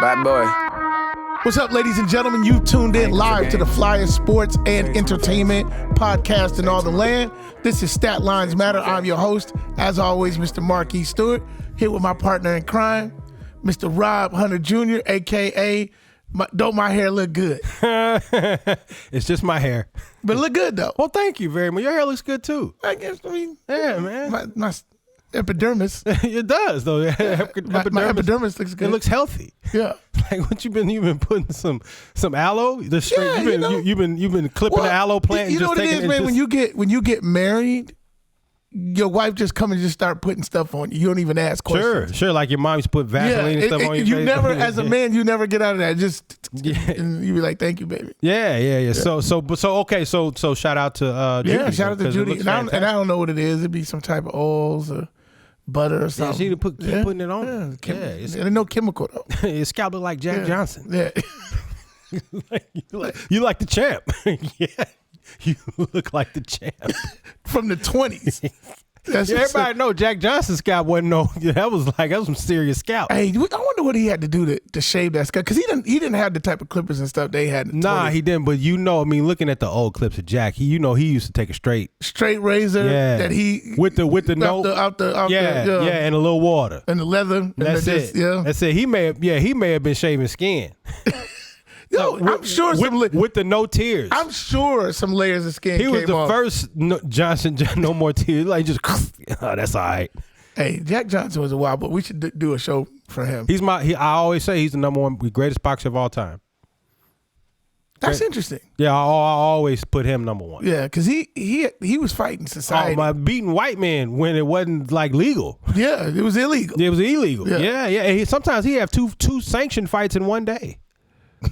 Bad boy. What's up, ladies and gentlemen? You tuned in live to the flyest sports and entertainment podcast in all the land. This is statlinesmatter. I'm your host, as always, Mr. Mark E. Stewart, here with my partner in crime, Mr. Rob Hunter Jr., a.k.a. Don't my hair look good? It's just my hair. But it look good, though. Well, thank you very much. Your hair looks good, too. I guess, Yeah, man. my epidermis. It does, though. My epidermis looks good. It looks healthy. Yeah. Like what you've been putting some aloe. The straight. Yeah, you've been clipping the aloe plant. You and know just what it taking is, man. When you get married, your wife just come and just start putting stuff on you. You don't even ask questions. Sure. Like your mom used to put Vaseline and stuff on your you face. never, as a man, you never get out of that. And you be like, "Thank you, baby." Yeah. So okay. So shout out to Judy. Shout out to Judy. And I don't know what it is. It'd be some type of oils or butter or something. Yeah, she keep putting it on. There's no chemical though. Your scalp look like Jack Johnson. Yeah. you like the champ. Yeah. You look like the champ from the 20s. Everybody know Jack Johnson's scalp wasn't that was some serious scalp. Hey, I wonder what he had to do to shave that scalp, because he didn't have the type of clippers and stuff they had in the 20s. He didn't. But looking at the old clips of Jack, he used to take a straight razor that he with the note out the and a little water and the leather. And that's it. That's it. He may have been shaving skin. Yo, I'm sure with the no tears. I'm sure some layers of skin. He was the off. first Johnson, no more tears. Like just, that's all right. Hey, Jack Johnson was a wild, but we should do a show for him. I always say he's the number one greatest boxer of all time. That's interesting. Yeah, I always put him number one. Yeah, because he was fighting society. Beating white men when it wasn't legal. Yeah, it was illegal. It was illegal. Yeah. And sometimes he have two sanctioned fights in one day.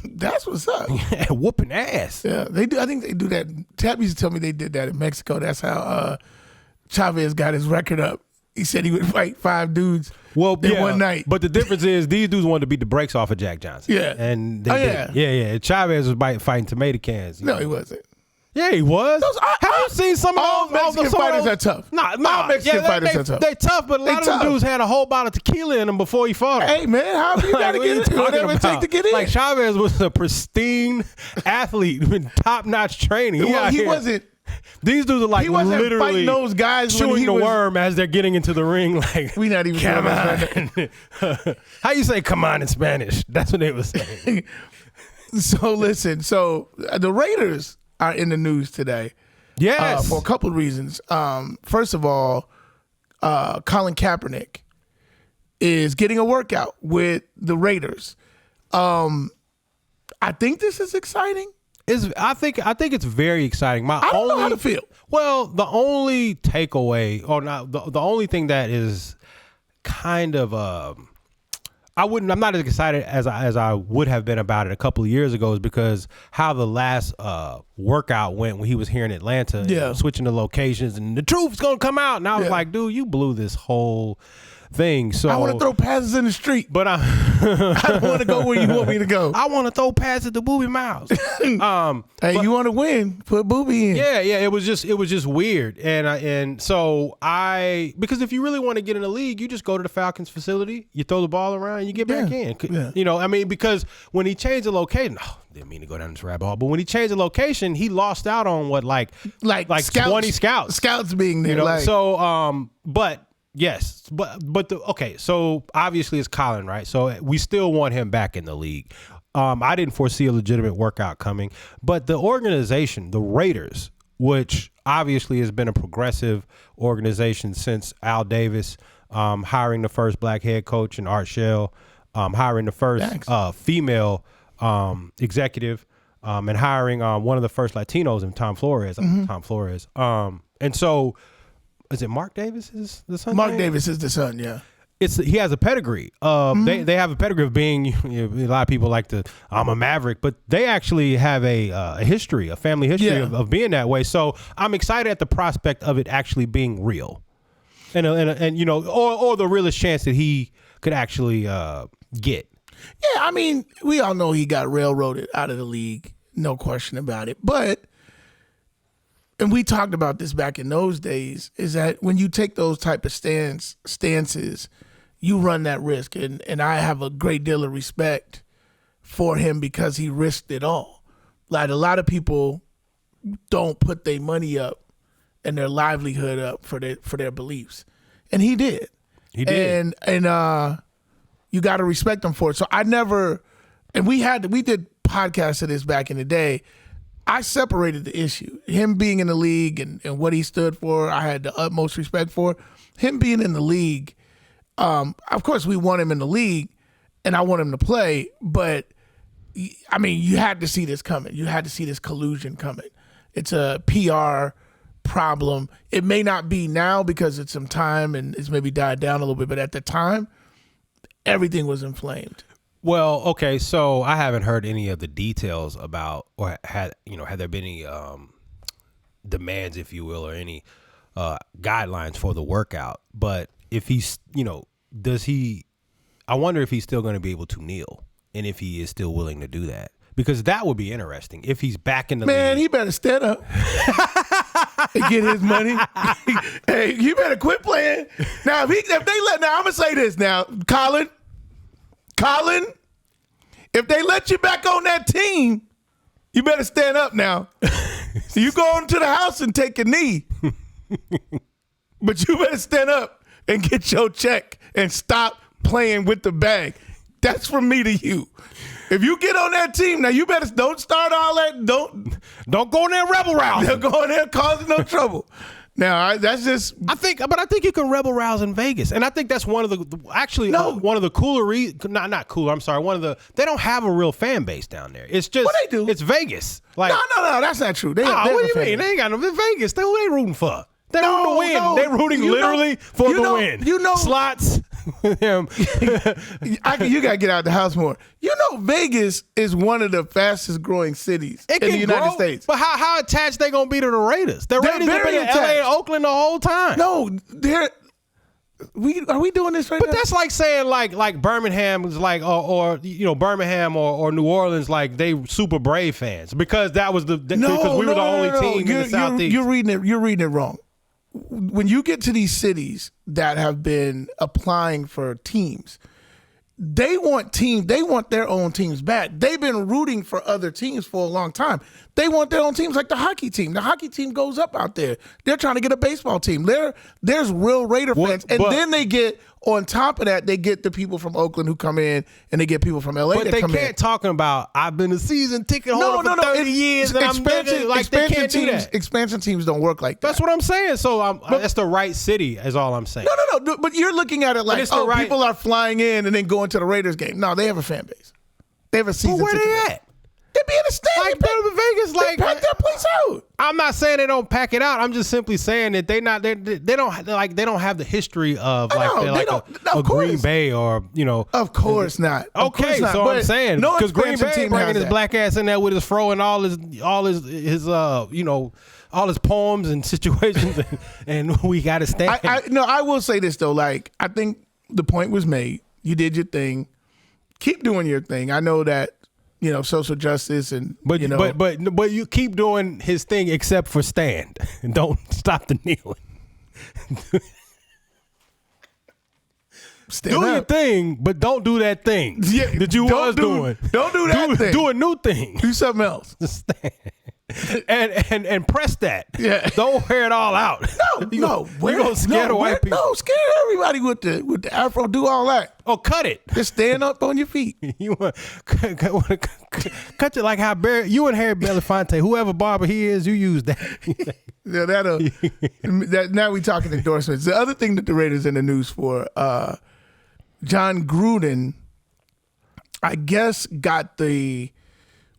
That's what's up. Yeah, whooping ass. Yeah, they do. I think they do that. Tab used to tell me they did that in Mexico. That's how Chavez got his record up. He said he would fight 5 dudes in one night. But the difference is these dudes wanted to beat the brakes off of Jack Johnson. Yeah. And they did. Yeah. Chavez was fighting tomato cans. No, he wasn't. Yeah, he was. Have you seen some of all Mexican fighters are tough. All Mexican fighters are tough. They're tough, but a lot of them dudes had a whole bottle of tequila in them before he fought him. Hey, man, how you got to get in? Whatever it takes to get in. Like Chavez was a pristine athlete with top-notch training. He wasn't. These dudes are he wasn't literally fighting those guys chewing the worm as they're getting into the ring. Like, we not even come on. How you say "come on" in Spanish? That's what they were saying. So listen. So the Raiders are in the news today. Yes. For a couple of reasons. First of all, Colin Kaepernick is getting a workout with the Raiders. I think this is exciting. I think it's very exciting. I don't know how to feel. Well, the only takeaway, or not, the only thing that is kind of I'm not as excited as I would have been about it a couple of years ago, is because how the last workout went when he was here in Atlanta, switching the locations, and the truth's gonna come out, and I was like, dude, you blew this whole thing. So I want to throw passes in the street, but I don't want to go where you want me to go. I want to throw passes to Booby Miles. Hey, you want to win? Put Booby in. Yeah. It was just weird, and so because if you really want to get in the league, you just go to the Falcons facility, you throw the ball around, and you get back in. Yeah. Because when he changed the location, didn't mean to go down this rabbit hole, but when he changed the location, he lost out on like scouts, 20 scouts being there. But. Yes, so obviously it's Colin, right? So we still want him back in the league. I didn't foresee a legitimate workout coming, but the organization, the Raiders, which obviously has been a progressive organization since Al Davis hiring the first black head coach in Art Shell, hiring the first female executive, and hiring one of the first Latinos in Tom Flores. And so. Is it Mark Davis is the son? Mark Davis is the son, yeah. He has a pedigree. They have a pedigree of being, a lot of people like to, I'm a Maverick, but they actually have a history, a family history of being that way. So I'm excited at the prospect of it actually being real. And or the realest chance that he could actually get. Yeah, I mean, we all know he got railroaded out of the league, no question about it. But, and we talked about this back in those days, is that when you take those type of stances, you run that risk. And I have a great deal of respect for him because he risked it all. Like a lot of people don't put their money up and their livelihood up for their beliefs. And he did. He did. And you got to respect him for it. So I never, and we did podcasts of this back in the day. I separated the issue. Him being in the league and what he stood for, I had the utmost respect for. Him being in the league, of course we want him in the league and I want him to play, but I mean, you had to see this coming. You had to see this collusion coming. It's a PR problem. It may not be now because it's some time and it's maybe died down a little bit, but at the time, everything was inflamed. Well, okay, so I haven't heard any of the details about, or had there been any demands, if you will, or any guidelines for the workout? But if he's, I wonder if he's still going to be able to kneel, and if he is still willing to do that, because that would be interesting if he's back in the league. Man, he better stand up and get his money. Hey, you better quit playing. Now, now I'm gonna say this now, Colin, if they let you back on that team, you better stand up now. You go into the house and take a knee, but you better stand up and get your check and stop playing with the bag. That's from me to you. If you get on that team, now you better don't start all that. Don't go in there rebel rouse. Don't go in there causing no trouble. Now that's just. I think you can rebel rouse in Vegas, and I think that's one of the one of the cooler not cooler. I'm sorry. They don't have a real fan base down there. It's just what they do. It's Vegas. Like no, that's not true. What do you mean? They ain't got no Vegas. Who they rooting for? They're rooting to win. No. They're rooting literally for the win. Slots. You gotta get out of the house more. Vegas is one of the fastest growing cities in the United States. But how attached they gonna be to the Raiders? The Raiders have been in LA and Oakland the whole time. No, are we doing this right now? But that's like saying like Birmingham is like or Birmingham or New Orleans, like they super Brave fans because that was because we were the only team in the Southeast. You're reading it wrong. When you get to these cities that have been applying for teams, they want their own teams back. They've been rooting for other teams for a long time. They want their own teams, like the hockey team. The hockey team goes up out there. They're trying to get a baseball team. There's real Raider fans. And then they get, on top of that, they get the people from Oakland who come in, and they get people from LA that come in. But they can't talk about, I've been a season ticket holder for 30 years, and I'm better. Like, they can't do that. Expansion teams don't work like that. That's what I'm saying. So that's the right city, is all I'm saying. No. But you're looking at it like, people are flying in and then going to the Raiders game. No, they have a fan base. They have a season ticket. But where they at? They be in the stadium. Like Vegas, they pack that place out. I'm not saying they don't pack it out. I'm just simply saying that they don't have the history of a Green Bay or Of course not. Okay, so I'm saying because Green Bay bringing his black ass in there with his fro and all his all his poems and situations, and we got to stand. I will say this though. Like, I think the point was made. You did your thing. Keep doing your thing. I know that. Social justice and but you keep doing his thing except for stand and don't stop the kneeling. Do your thing, but don't do that thing that you was doing. Don't do that thing. Do a new thing. Do something else. Just stand. And press that. Yeah. Don't wear it all out. No. You gonna scare the white people. No, scare everybody with the afro. Do all that. Oh, cut it. Just stand up on your feet. You want cut it like how you and Harry Belafonte, whoever barber he is, you use that. Yeah, now we talking endorsements. The other thing that the Raiders in the news for, Jon Gruden, I guess, got the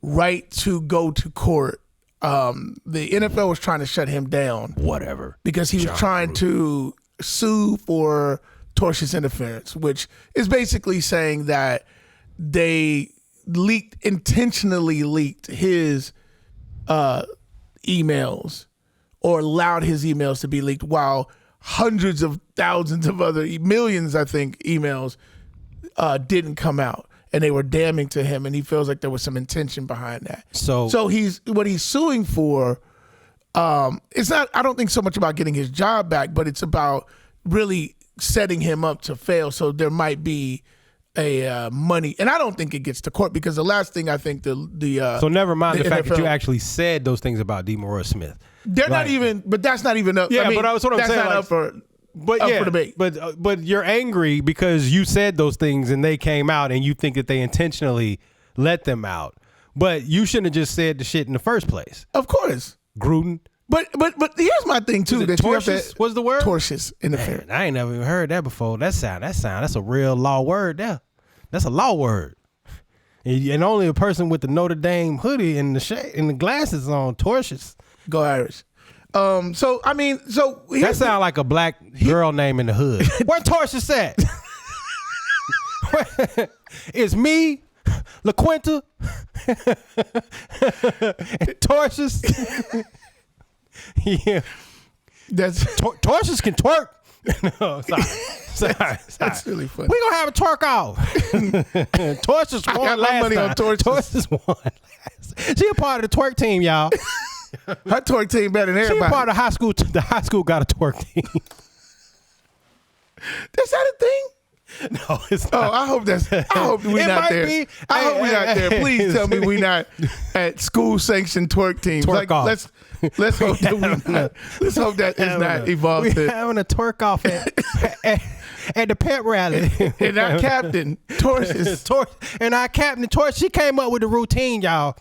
right to go to court. The NFL was trying to shut him down. Whatever. Because he was trying to sue for tortious interference, which is basically saying that they intentionally leaked his emails or allowed his emails to be leaked while hundreds of thousands of other millions, I think, emails didn't come out. And they were damning to him, and he feels like there was some intention behind that. So what he's suing for, it's not, I don't think so much about getting his job back, but it's about really setting him up to fail. So there might be a money, and I don't think it gets to court because the last thing I think so never mind the fact NFL, that you actually said those things about DeMaurice Smith. They're not even, but that's not even up. Yeah, I mean, but that's what I'm saying. That's not like, up for. But up yeah, for debate. But you're angry because you said those things and they came out and you think that they intentionally let them out. But you shouldn't have just said the shit in the first place. Of course, Gruden. But here's my thing too. That tortious was the word? Tortious in the fair. I ain't never even heard that before. That's a real law word there. That's a law word. And only a person with the Notre Dame hoodie and the shade and the glasses on, tortious. Go Irish. So that sound like a black girl name in the hood. Where Tortious at? It's me, LaQuinta, and Tortious. Yeah, Tortious can twerk. No, sorry. That's really funny. We gonna have a twerk off. Tortious won I got my money time. on Tortious. Tortious won last. She a part of the twerk team, y'all. Her twerk team better than everybody. She a part of high school. The high school got a twerk team. Is that a thing? No, it's not. I hope we not there. I hope we not there. Please tell me we not at school sanctioned twerk teams. Twerk off. Let's hope that we not. Let's hope that is not evolved. We're having a twerk off at the pep rally. And our captain, Tortious. And our captain, Tortious, she came up with the routine, y'all.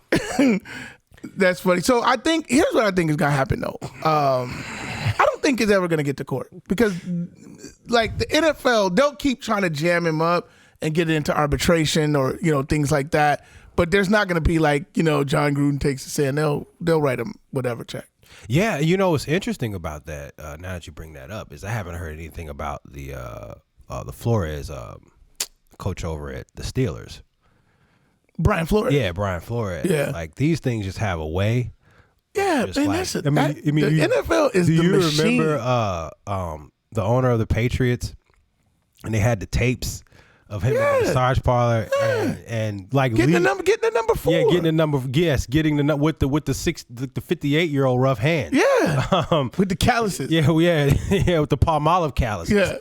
That's funny. So I think here's what I think is gonna happen though. I don't think it's ever gonna get to court because, like the NFL, they'll keep trying to jam him up and get it into arbitration or things like that. But there's not gonna be like Jon Gruden takes a say and they'll write him whatever check. Yeah, what's interesting about that? Now that you bring that up, is I haven't heard anything about the Flores coach over at the Steelers. Brian Flores. Yeah, Brian Flores. Yeah. Like these things just have a way. Yeah, just man, like, the NFL is do the you machine. remember the owner of the Patriots, and they had the tapes of him in the massage parlor and like getting the number 4. Yeah, getting the number. Yes, getting the with the 58-year-old rough hand. Yeah, with the calluses. Yeah, with the Palmolive callus. Yeah.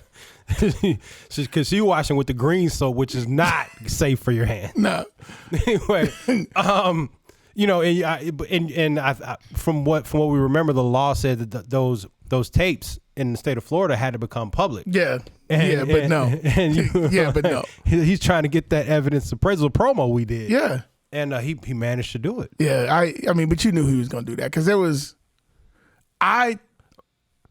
Because she washing with the green soap, which is not safe for your hand. No. Anyway, and I, from what we remember, the law said that those tapes in the state of Florida had to become public. Yeah. But no. But no. He's trying to get that evidence. The appraisal promo we did. Yeah. And he managed to do it. Yeah. I mean, but you knew he was going to do that because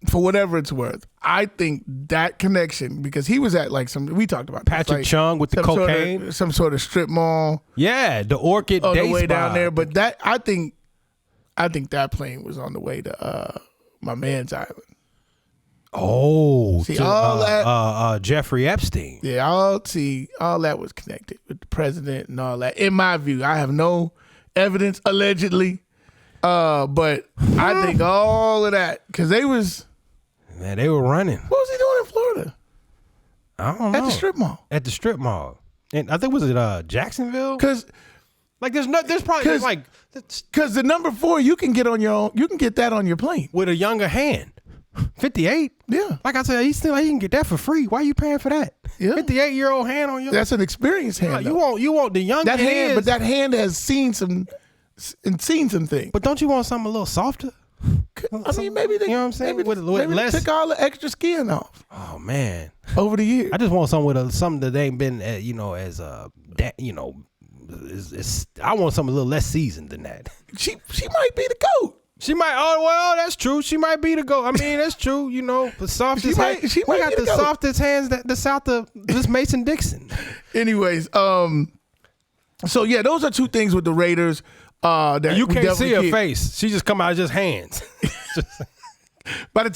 for whatever it's worth, I think that connection, because he was at we talked about Patrick Chung with the cocaine. Some sort of strip mall. Yeah, the Orchid on Day the way Spa. down there. But that, I think that plane was on the way to my man's island. Oh, see, all that Jeffrey Epstein. Yeah, all that was connected with the president and all that. In my view, I have no evidence, allegedly, but I think all of that, because they were running. What was he doing in Florida? I don't know. At the strip mall. And I think was it Jacksonville? Because like there's probably like because the number 4 you can get on your own. You can get that on your plane with a younger hand. 58. Yeah. Like I said, he can get that for free. Why are you paying for that? Yeah. 58-year-old hand on your. That's an experienced hand. You want the younger hand, but that hand has seen some things. But don't you want something a little softer? I mean, maybe they, you know what I'm saying? Maybe with less, they took all the extra skin off. Oh man, over the years. I just want something with something that ain't been, I want something a little less seasoned than that. She might be the GOAT. She might. Oh well, that's true. She might be the GOAT. I mean, that's true. The softest. She might got be the softest hands the south of this Mason Dixon. Anyways, so yeah, those are two things with the Raiders. That you can't see her face. She just come out just hands. By the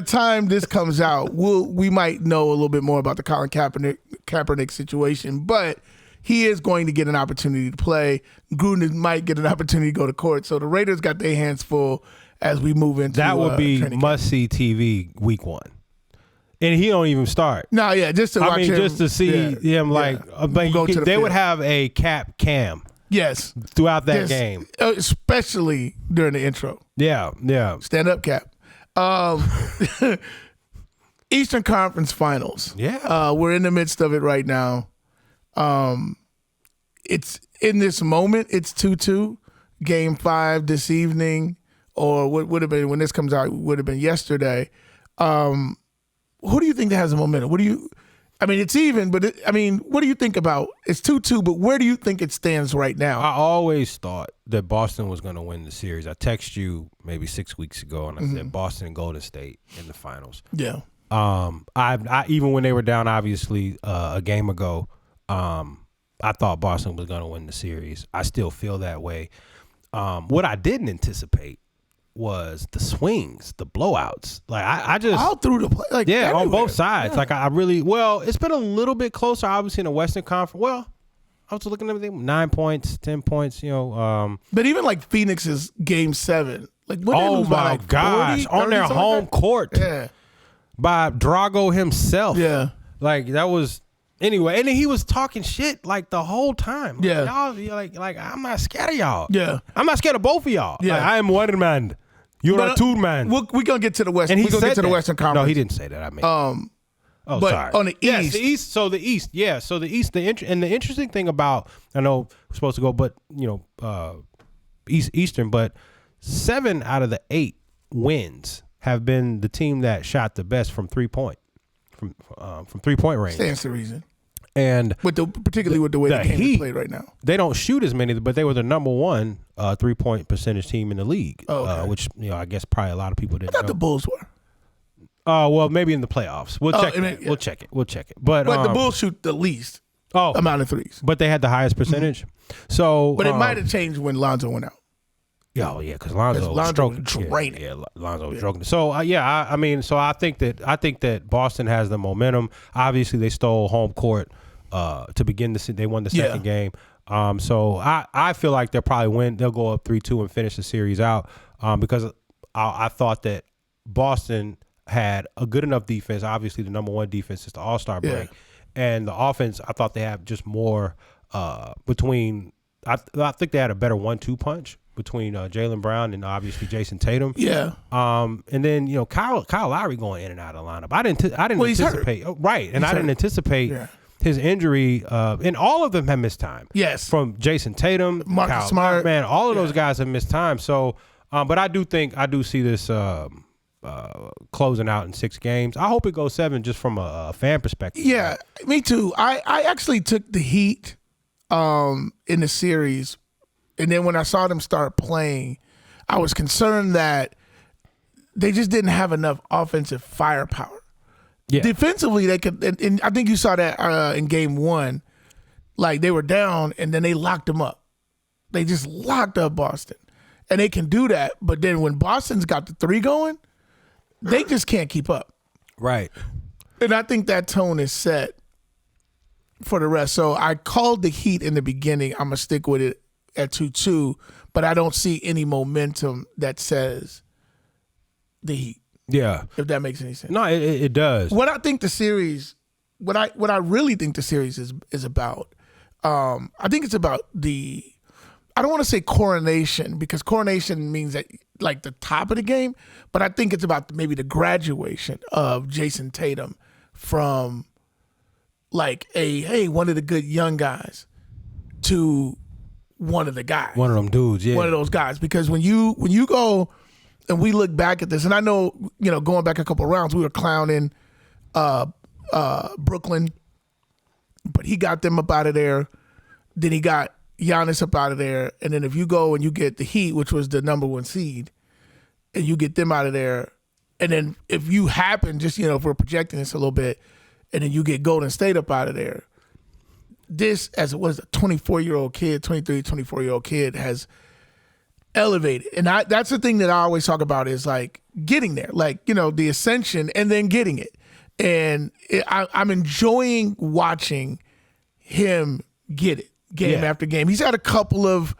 time this comes out, we might know a little bit more about the Colin Kaepernick situation, but he is going to get an opportunity to play. Gruden might get an opportunity to go to court. So the Raiders got their hands full as we move into that would be must-see TV week 1. And he don't even start. No, yeah, just to watch him. Just to see him they would have a cap cam. Yes. Throughout that game. Especially during the intro. Yeah. Stand up cap. Eastern Conference Finals. Yeah. We're in the midst of it right now. It's in this moment, it's 2-2. Game 5 this evening, or what would have been when this comes out, would have been yesterday. Who do you think that has the momentum? It's even, but what do you think about, it's 2-2, but where do you think it stands right now? I always thought that Boston was going to win the series. I texted you maybe 6 weeks ago, and I said Boston and Golden State in the finals. Yeah. I even when they were down, obviously, a game ago, I thought Boston was going to win the series. I still feel that way. What I didn't anticipate was the swings, the blowouts. Like I just all through the play, like everywhere. On both sides. Yeah. Like it's been a little bit closer, obviously in the Western Conference. Well, I was looking at everything, 9 points, 10 points. But even like Phoenix's Game 7, like what? Oh my gosh, 40, on their home court, by Drago himself. Yeah, like that was. Anyway, and then he was talking shit like the whole time. Like, yeah, y'all, like I'm not scared of y'all. Yeah, I'm not scared of both of y'all. Yeah, like, I am one man. You're a two man. We're gonna get to the West. We're gonna get to the Western Conference. No, he didn't say that. I mean, but sorry. On the East, yes, the East. So the East, yeah. So the East. The interesting thing about, I know we're supposed to go, but Eastern. But 7 out of the 8 wins have been the team that shot the best from 3-point, from 3-point range. Stands to reason. And particularly with the way the game is played right now, they don't shoot as many, but they were the number 1 3-point percentage team in the league. Which I guess probably a lot of people didn't know. The Bulls were. Well, maybe in the playoffs. We'll check it. We'll check it. But the Bulls shoot the least amount of threes. But they had the highest percentage. So, but it might have changed when Lonzo went out. Oh yeah, because Lonzo was stroking. Draining. Yeah, Lonzo was stroking. So so I think that Boston has the momentum. Obviously, they stole home court to begin the. They won the second game. So I feel like they'll probably win. They'll go up 3-2 and finish the series out. Because I thought that Boston had a good enough defense. Obviously, the number 1 defense is the All-Star break, and the offense. I thought they have just more between. I think they had a better 1-2 punch between Jaylen Brown and obviously Jason Tatum. Yeah. And then Kyle Lowry going in and out of the lineup. I didn't anticipate. Right, and I didn't anticipate his injury. And all of them have missed time. Yes. From Jason Tatum, Marcus Kyle, Smart, man, all of those guys have missed time. So, but I do see this closing out in 6 games. I hope it goes 7 just from a fan perspective. Yeah, me too. I actually took the Heat in the series. And then when I saw them start playing, I was concerned that they just didn't have enough offensive firepower. Yeah. Defensively, they could, and I think you saw that in Game 1. Like, they were down, and then they locked them up. They just locked up Boston. And they can do that, but then when Boston's got the 3 going, they just can't keep up. Right. And I think that tone is set for the rest. So I called the Heat in the beginning. I'm going to stick with it at 2-2, but I don't see any momentum that says the Heat. Yeah. If that makes any sense. No, it does. What I think the series, what I really think the series is about, I think it's about I don't want to say coronation, because coronation means that like the top of the game, but I think it's about maybe the graduation of Jason Tatum from like one of the good young guys to one of the guys. One of them dudes, yeah. One of those guys. Because when you go and we look back at this, and I know, going back a couple of rounds, we were clowning Brooklyn, but he got them up out of there. Then he got Giannis up out of there. And then if you go and you get the Heat, which was the number 1 seed, and you get them out of there, and then if you happen, just, if we're projecting this a little bit, and then you get Golden State up out of there, this, as it was a 24-year-old kid, 23, 24-year-old kid, has elevated. And that's the thing that I always talk about is like getting there, like, the ascension and then getting it. And I'm enjoying watching him get it game after game. He's had a couple of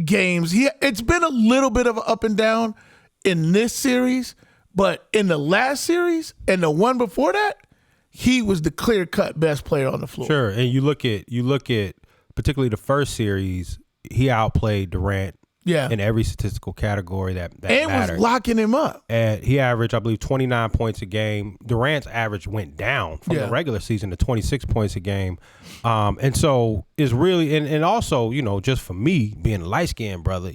games. It's been a little bit of an up and down in this series, but in the last series and the one before that, he was the clear-cut best player on the floor. Sure, and you look at particularly the first series, he outplayed Durant in every statistical category that and mattered. Was locking him up. And he averaged, I believe, 29 points a game. Durant's average went down from the regular season to 26 points a game. And so it's really, and also, just for me being a light-skinned brother,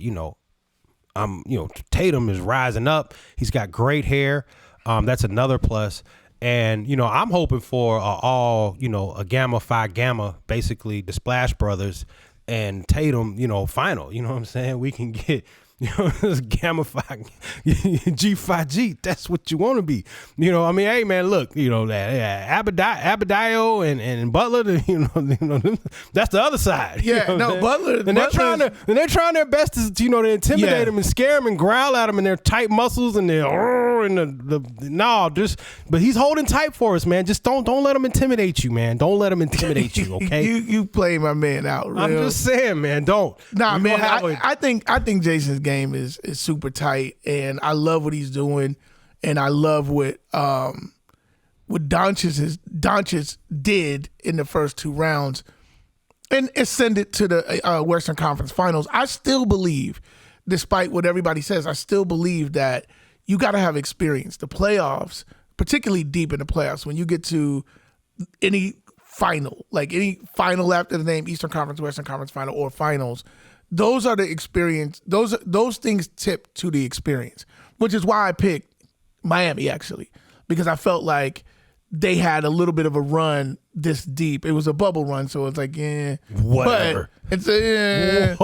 Tatum is rising up. He's got great hair. That's another plus. And, I'm hoping for a Gamma Phi Gamma, basically the Splash Brothers and Tatum, final. You know what I'm saying? We can get, this Gamma Phi G Phi G. That's what you want to be. Hey man, look, that Adebayo and Butler, that's the other side. Yeah, Butler. And they're trying their best to intimidate him and scare him and growl at him and their tight muscles and but he's holding tight for us, man. Just don't let him intimidate you, man. Don't let him intimidate you, okay? you play my man out. Real. I'm just saying, man. Don't. Nah, man. I think Jason's game is super tight, and I love what he's doing, and I love what Doncic did in the first 2 rounds, and ascended to the Western Conference Finals. I still believe, despite what everybody says, I still believe that you got to have experience. The playoffs, particularly deep in the playoffs, when you get to any final, like any final after the name Eastern Conference, Western Conference Final, or Finals, those are the experience. Those things tip to the experience, which is why I picked Miami, actually, because I felt like they had a little bit of a run this deep. It was a bubble run, so it's like, whatever. But it's the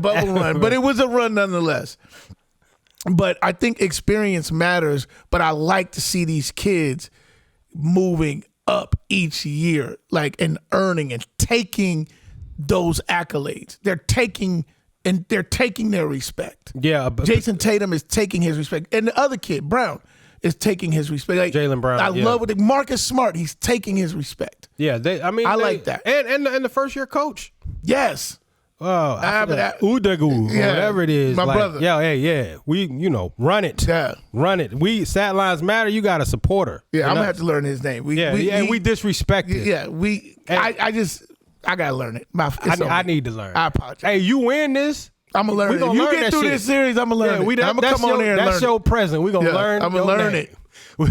bubble run, but it was a run nonetheless. But I think experience matters, but I like to see these kids moving up each year, and earning and taking those accolades. They're taking their respect. Yeah. Jason Tatum is taking his respect. And the other kid, Brown, is taking his respect. Jaylen Brown. I love it. Marcus Smart, he's taking his respect. Yeah. I like that. And the first year coach. Yes. Oh, Udegu, whatever it is. My brother. Yeah. We, run it. Yeah. Run it. Statlines matter. You got a supporter. Yeah, I'm going to have to learn his name. We disrespect it. Yeah, I got to learn it. I need to learn. I apologize. Hey, you win this. I'm going to learn it. If you get through this series, I'm going to learn it. I'm going to come on there and learn it. That's your present. We're going to learn. I'm going to learn it.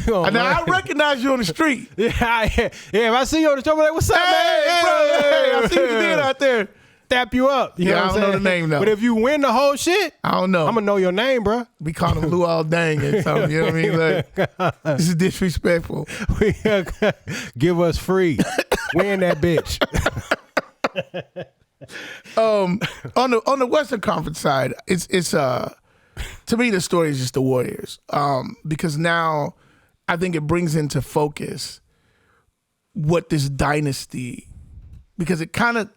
Now, I recognize you on the street. Yeah, if I see you on the street, I'm like, what's up, man? Hey, I see what you did out there. Tap you up. You know I don't know the name though. But if you win the whole shit, I don't know. I'm gonna know your name, bro. We call him Lou All Dang or something. You know what I mean? Like, this is disrespectful. Give us free. Win that bitch. On the Western Conference side, it's to me the story is just the Warriors. Because now I think it brings into focus what this dynasty, because it kind of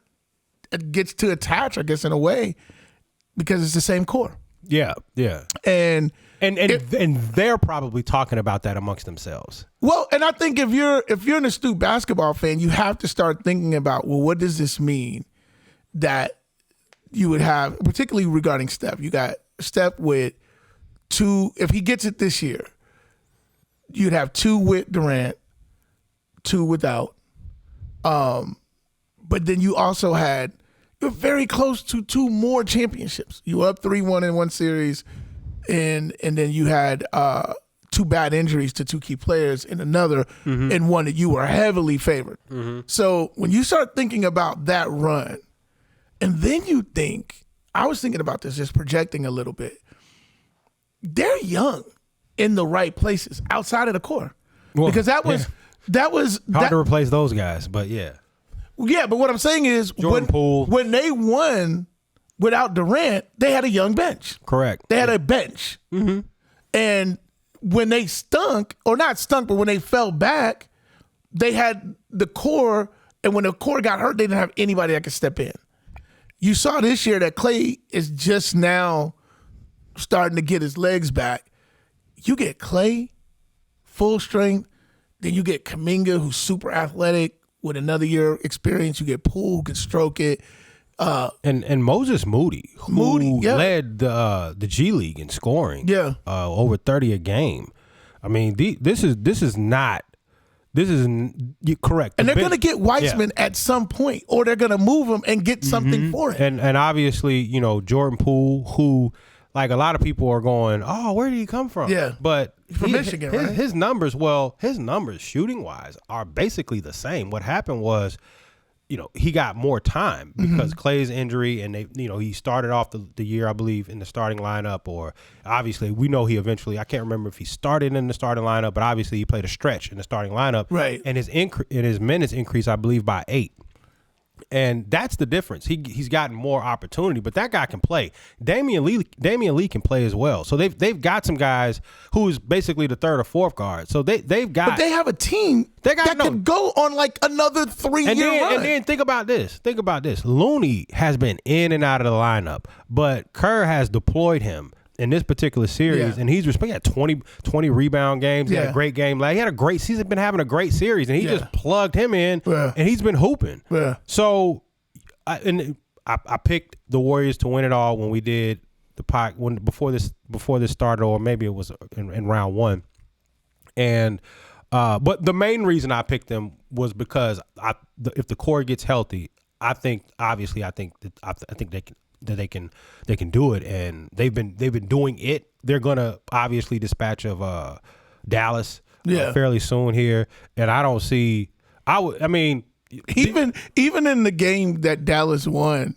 gets to attach, I guess, in a way, because it's the same core. Yeah. And they're probably talking about that amongst themselves. Well, and I think if you're an astute basketball fan, you have to start thinking about, well, what does this mean that you would have, particularly regarding Steph. You got Steph with 2, if he gets it this year, you'd have 2 with Durant, 2 without. But then you also you're very close to 2 more championships. You were up 3-1 in one series, and then you had 2 bad injuries to 2 key players in another, and one that you were heavily favored. So when you start thinking about that run, and then you think, I was thinking about this, just projecting a little bit, they're young in the right places outside of the core. Well, because that was hard to replace those guys, but yeah. Yeah, but what I'm saying is when they won without Durant, they had a young bench. Correct. They had a bench. And when they stunk, or not stunk, but when they fell back, they had the core, and when the core got hurt, they didn't have anybody that could step in. You saw this year that Klay is just now starting to get his legs back. You get Klay, full strength, then you get Kuminga, who's super athletic, with another year experience. You get Poole, who can stroke it. And Moses Moody, who led the G League in scoring. Yeah. Over 30 a game. I mean, this is not This is correct. And they're going to get Weissman at some point, or they're going to move him and get something for him. And obviously, Jordan Poole, who like a lot of people are going, oh, where did he come from? Yeah. But from Michigan, right? His numbers shooting wise are basically the same. What happened was, he got more time because Clay's injury, and he started off the year, I believe, in the starting lineup, or obviously we know he eventually, I can't remember if he started in the starting lineup, but obviously he played a stretch in the starting lineup. Right. And his minutes increased, I believe, by 8. And that's the difference. He's gotten more opportunity, but that guy can play. Damian Lee can play as well. So they've got some guys who's basically the third or fourth guard. So they've got. But they have a team that could go on like another 3-year run. And then think about this. Looney has been in and out of the lineup, but Kerr has deployed him in this particular series, and he had 20 rebound games. He had a great game. Like, he had a great season. Been having a great series, and he just plugged him in, and he's been hooping. Yeah. So, I picked the Warriors to win it all when we did the pot before this started, or maybe it was in round 1. And but the main reason I picked them was because if the core gets healthy, I think they can do it, and they've been doing it. They're gonna obviously dispatch of Dallas fairly soon here, and I don't see. Even in the game that Dallas won,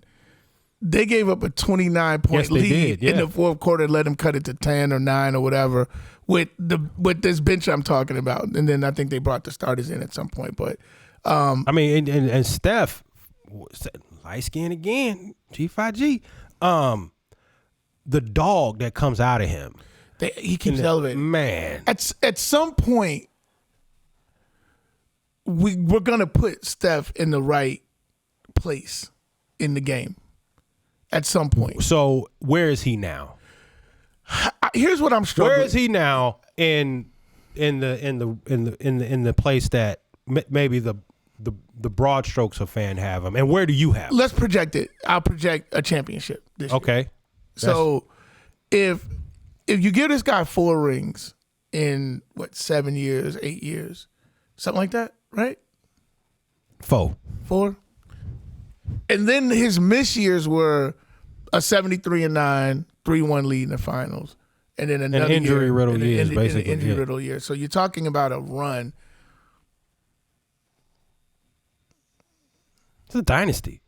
they gave up a 29-point lead in the fourth quarter, let them cut it to 10 or 9 or whatever with this bench I'm talking about, and then I think they brought the starters in at some point. But and Steph, light skin again. G5G, the dog that comes out of him, he keeps elevating. Man, at some point, we're gonna put Steph in the right place in the game. At some point. So where is he now? Here's what I'm struggling. Where is he now in the place that maybe the broad strokes of fan have him, and where do you have him? Let's project it. I'll project a championship this year. Okay. So if you give this guy 4 rings in 7 years, 8 years, something like that, right? 4. And then his miss years were a 73-9, 3-1 lead in the finals, and then another injury-riddled years, basically. Injury-riddled year. So you're talking about a run. It's a dynasty.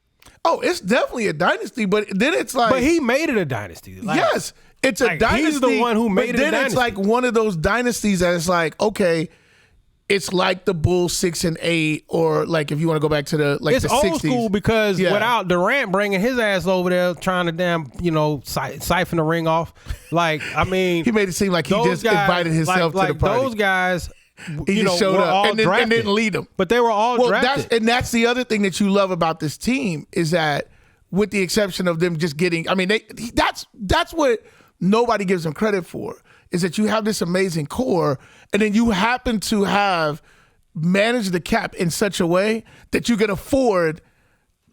Oh, it's definitely a dynasty, but then it's like... But he made it a dynasty. Yes, it's a dynasty. He's the one who made it a dynasty. Then it's like one of those dynasties that it's like, okay, it's like the Bulls 6 and 8, or like if you want to go back to the the 60s. It's old school because without Durant bringing his ass over there trying to siphon the ring off, he made it seem like he just invited himself to the party. Those guys... He just showed up and didn't lead them. But they were all drafted. That's the other thing that you love about this team is that, with the exception of them just getting, that's what nobody gives them credit for, is that you have this amazing core, and then you happen to have managed the cap in such a way that you can afford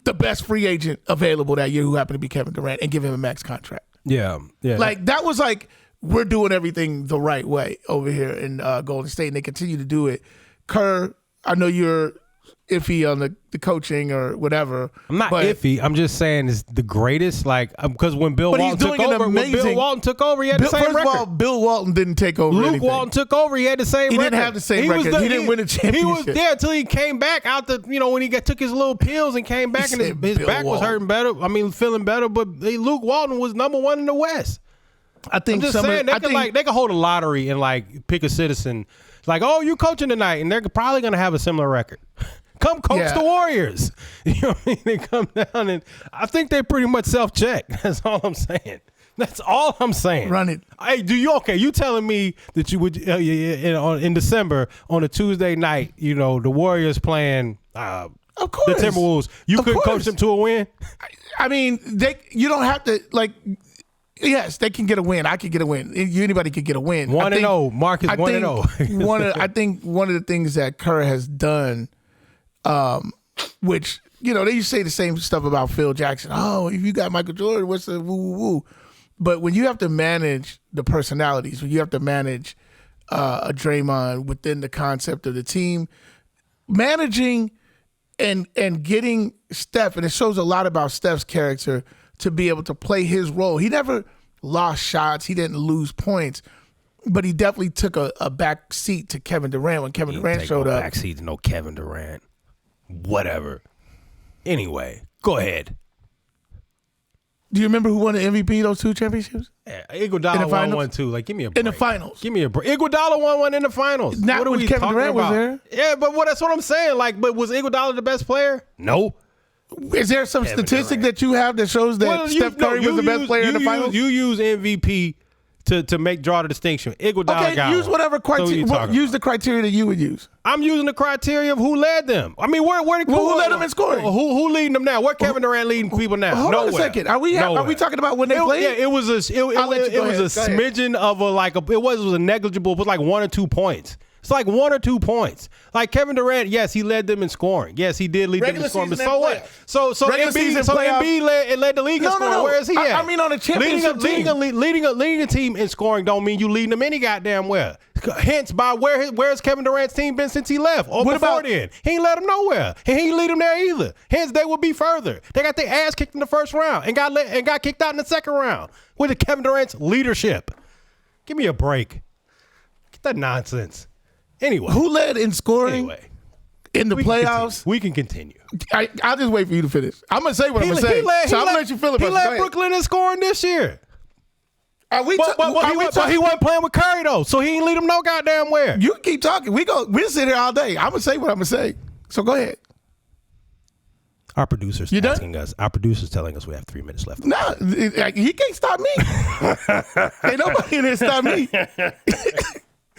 the best free agent available that year, who happened to be Kevin Durant, and give him a max contract. Yeah. That was like, we're doing everything the right way over here in Golden State, and they continue to do it. Kerr, I know you're iffy on the coaching or whatever. I'm not iffy. I'm just saying it's the greatest. Because when Bill Walton took over, he had the same record. First of all, Bill Walton didn't take over. Luke Walton took over. He had the same record. He didn't have the same record. He didn't win a championship. He was there until he came back out when he took his little pills and came back, and his back was hurting better. Feeling better. But Luke Walton was number 1 in the West. I think I'm just saying they could hold a lottery and pick a citizen. It's like, oh, you coaching tonight, and they're probably going to have a similar record. Come coach the Warriors. You know what I mean? They come down, and I think they pretty much self-check. That's all I'm saying. That's all I'm saying. Run it. Hey, you telling me that you would in December on a Tuesday night, the Warriors playing of course. The Timberwolves, you couldn't coach them to a win? You don't have to Yes, they can get a win. I could get a win. Anybody could get a win. 1-0. Marcus 1-0. I think one of the things that Kerr has done, which they used to say the same stuff about Phil Jackson. Oh, if you got Michael Jordan, what's the woo woo woo? But when you have to manage the personalities, when you have to manage a Draymond within the concept of the team. Managing and getting Steph, and it shows a lot about Steph's character to be able to play his role. He never lost shots. He didn't lose points. But he definitely took a back seat to Kevin Durant when Kevin Durant showed up. Back seat to no Kevin Durant. Whatever. Anyway, go ahead. Do you remember who won the MVP those two championships? Yeah, Iguodala won one too. Like, give me a break. In the finals. Give me a break. Iguodala won one in the finals. Not when Kevin Durant was there. Yeah, but that's what I'm saying. Like, but was Iguodala the best player? No. Is there some statistic that you have that shows that Steph Curry was the best player in the finals? You use MVP to draw the distinction. Iguodala got use whatever criteria. Use the criteria that you would use. I'm using the criteria of who led them. I mean, who led them in scoring? Who leading them now? Where Kevin Durant leading people now? Hold on a second. Are we talking about when they played? Yeah, it was a smidgen of it was negligible. It was like 1 or 2 points. It's like 1 or 2 points. Like Kevin Durant, yes, he led them in scoring. Yes, he did lead them in scoring. But so what? So Embiid led the league in scoring. No. Where is he at? I mean, on a championship team. Leading a team in scoring don't mean you leading them any goddamn where. Hence, by where's Kevin Durant's team been since he left? Or before then? He ain't let them nowhere. And he ain't lead them there either. Hence, they would be further. They got their ass kicked in the first round and got kicked out in the second round with Kevin Durant's leadership. Give me a break. Get that nonsense. Anyway. Who led in scoring in the playoffs? We can continue. I'll just wait for you to finish. I'm going to say what I'm going to say. I'm going to let you feel it. He led Brooklyn in scoring this year. But he wasn't playing with Curry, though, so he ain't lead him no goddamn where. You can keep talking. We'll sit here all day. I'm going to say what I'm going to say. So go ahead. Our producer's asking us. Our producer's telling us we have 3 minutes left. No, he can't stop me. Ain't nobody in here stop me.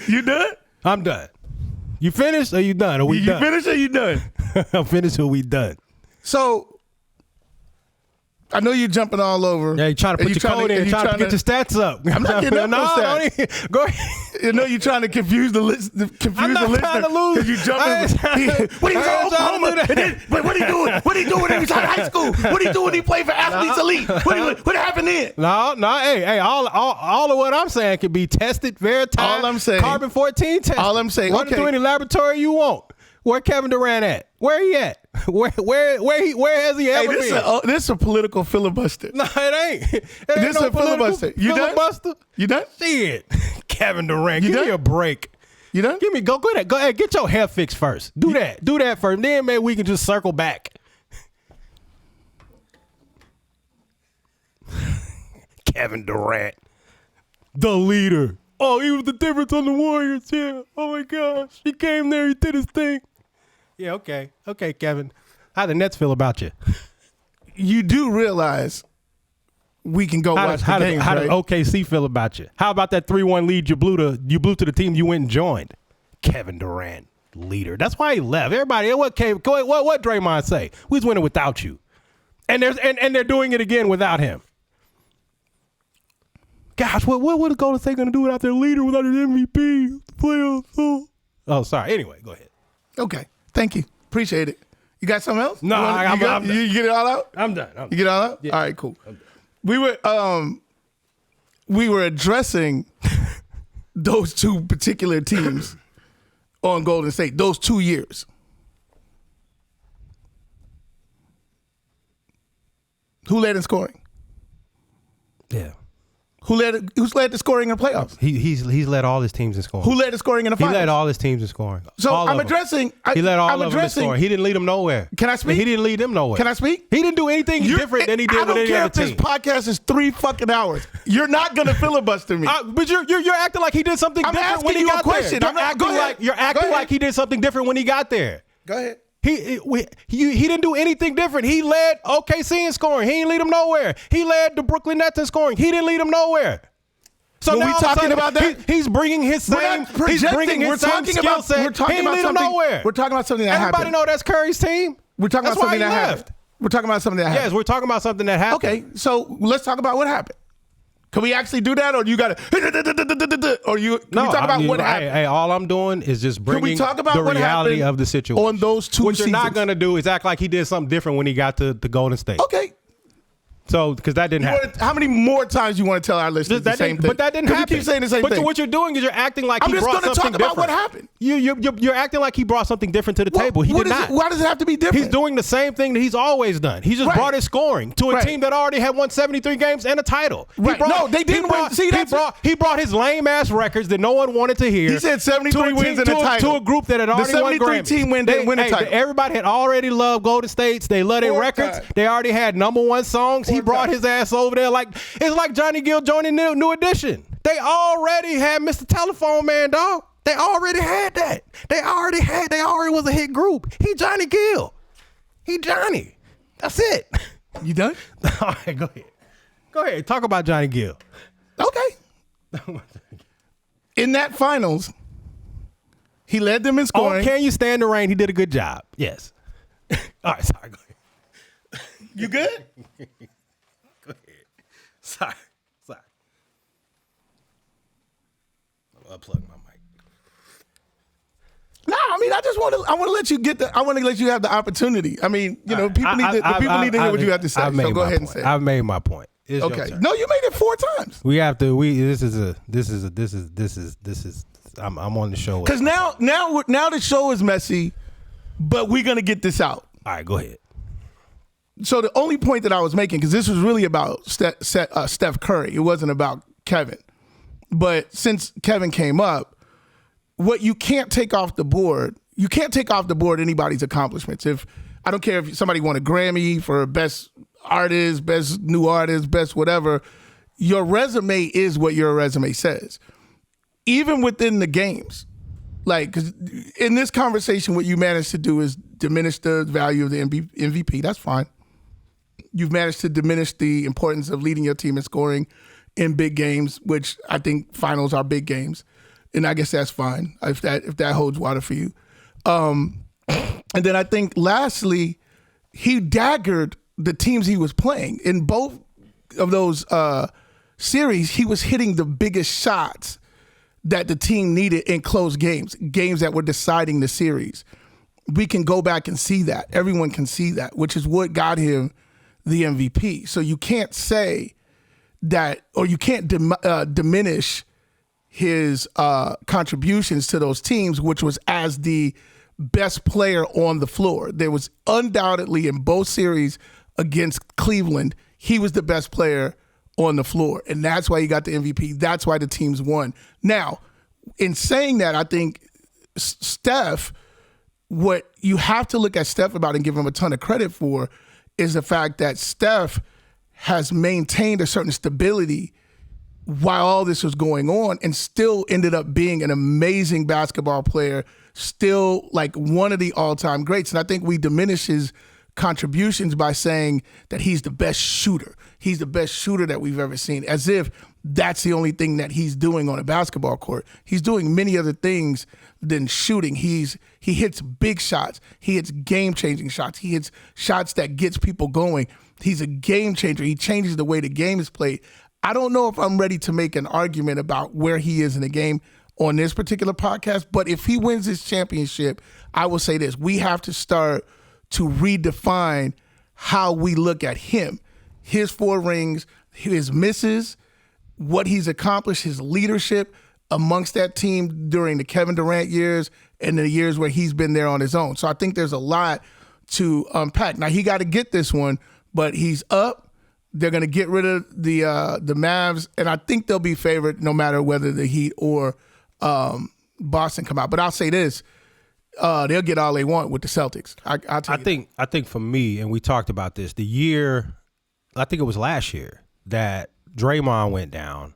You done? I'm done. You finished or you done? Are we done? You finished or you done? I'm finished or we done? So, I know you're jumping all over. Yeah, you're trying to put your code in, trying to get your stats up. I'm not getting up no stats. Go ahead. You know you're trying to confuse the listener. I'm not trying to lose. Because you jumping. What are you doing Oklahoma? But what are you doing? What are you doing when he's out of high school? What are you doing when he played for Athletes Elite? What happened then? No. Hey, all of what I'm saying can be tested, verified. All I'm saying. Carbon-14 tested. All I'm saying. Run it through any laboratory you want. Where Kevin Durant at? Where he at? Where has he ever been? This is a political filibuster. No, it ain't. This is a filibuster. You filibuster? You done? Shit. Kevin Durant, give me a break. You done? Go ahead. Get your hair fixed first. Do that first. Then maybe we can just circle back. Kevin Durant, the leader. Oh, he was the difference on the Warriors. Yeah. Oh my gosh, he came there. He did his thing. Yeah. Okay, Kevin. How the Nets feel about you? You do realize we can go watch the games, how right? did OKC feel about you? How about that 3-1 lead you blew to the team you went and joined? Kevin Durant, leader. That's why he left. Everybody, what Draymond say? We was winning without you, and they're doing it again without him. Gosh, what is Golden State going to do without their leader, without their MVP? Playoffs. Oh, sorry. Anyway, go ahead. Okay. Thank you. Appreciate it. You got something else? No, I'm done. You get it all out? I'm done. You get it all out? Yeah. All right, cool. We were addressing those two particular teams on Golden State, those 2 years. Who led in scoring? Yeah. Who's led the scoring in the playoffs? He's led all his teams in scoring. Who led the scoring in the finals? He led all his teams in scoring. So I'm addressing. He led all of them in scoring. He didn't lead them nowhere. Can I speak? He didn't lead them nowhere. Can I speak? He didn't do anything different than he did with any other team. I don't care if this podcast is 3 fucking hours. You're not gonna filibuster me. But you're acting like he did something different when he got there. You're acting like he did something different when he got there. Go ahead. He didn't do anything different. He led OKC in scoring. He didn't lead them nowhere. He led the Brooklyn Nets in scoring. He didn't lead them nowhere. So when now we talking about that, he's bringing his same. He's bringing his same skill set. We're talking about something. Nowhere. We're talking about something that happened. Everybody know that's Curry's team. We're talking about something that happened. We're talking about something that happened. Yes, we're talking about something that happened. Okay, so let's talk about what happened. Can we actually do that, or you got to? Or you? Can we talk about what happened? Hey, all I'm doing is just bringing the reality of the situation on those two. What you're not gonna do is act like he did something different when he got to Golden State. Okay. So, because that didn't happen. How many more times you want to tell our listeners the same thing? But that didn't happen. You keep saying the same thing. But what you're doing is you're acting like he brought something different. I'm just going to talk about what happened. You're acting like he brought something different to the table. He did not. Why does it have to be different? He's doing the same thing that he's always done. He just brought his scoring to a team that already had won 73 games and a title. Right. No, they didn't win. See, he brought his lame-ass records that no one wanted to hear. He said 73 wins and a title. To a group that had already won Grammys. The 73 team didn't win a title. Everybody had already loved Golden States. They loved their records. They already had #1 songs. He brought his ass over there like it's like Johnny Gill joining New Edition. They already had Mr. Telephone Man, dog. They already had that. They already was a hit group. He Johnny Gill. He Johnny. That's it. You done? All right, go ahead. Go ahead. Talk about Johnny Gill. Okay. In that finals, he led them in scoring. Oh, can you stand the rain? He did a good job. Yes. All right, sorry. Go ahead. You good? Go ahead. Sorry. I'll unplug my mic. No, I mean, I want to let you let you have the opportunity. I mean, people need to hear what you have to say. So go ahead and say it. I've made my point. It's okay. No, you made it 4 times. We have to. This is. I'm on the show. Because now the show is messy, but we're gonna get this out. All right, go ahead. So the only point that I was making, because this was really about Steph Curry, it wasn't about Kevin. But since Kevin came up, what you can't take off the board, anybody's accomplishments. If I don't care if somebody won a Grammy for best artist, best new artist, best whatever, your resume is what your resume says. Even within the games, like, 'cause in this conversation, what you managed to do is diminish the value of the MVP. That's fine. You've managed to diminish the importance of leading your team in scoring in big games, which I think finals are big games. And I guess that's fine if that holds water for you. And then I think lastly, he daggered the teams he was playing. In both of those series, he was hitting the biggest shots that the team needed in close games that were deciding the series. We can go back and see that. Everyone can see that, which is what got him the MVP. So you can't say that, or you can't diminish his contributions to those teams, which was as the best player on the floor. There was undoubtedly in both series against Cleveland, he was the best player on the floor. And that's why he got the MVP. That's why the teams won. Now, in saying that, I think Steph, what you have to look at Steph about and give him a ton of credit for is the fact that Steph has maintained a certain stability while all this was going on and still ended up being an amazing basketball player, still like one of the all-time greats. And I think we diminish his contributions by saying that he's the best shooter. He's the best shooter that we've ever seen, as if that's the only thing that he's doing on a basketball court. He's doing many other things than shooting. He hits big shots. He hits game-changing shots. He hits shots that gets people going. He's a game changer. He changes the way the game is played. I don't know if I'm ready to make an argument about where he is in the game on this particular podcast, but if he wins this championship, I will say this. We have to start to redefine how we look at him, his 4 rings, his misses, what he's accomplished, his leadership amongst that team during the Kevin Durant years and the years where he's been there on his own. So I think there's a lot to unpack. Now, he got to get this one, but he's up. They're going to get rid of the Mavs, and I think they'll be favored no matter whether the Heat or Boston come out. But I'll say this. They'll get all they want with the Celtics. I think for me, and we talked about this, the year, I think it was last year, that Draymond went down,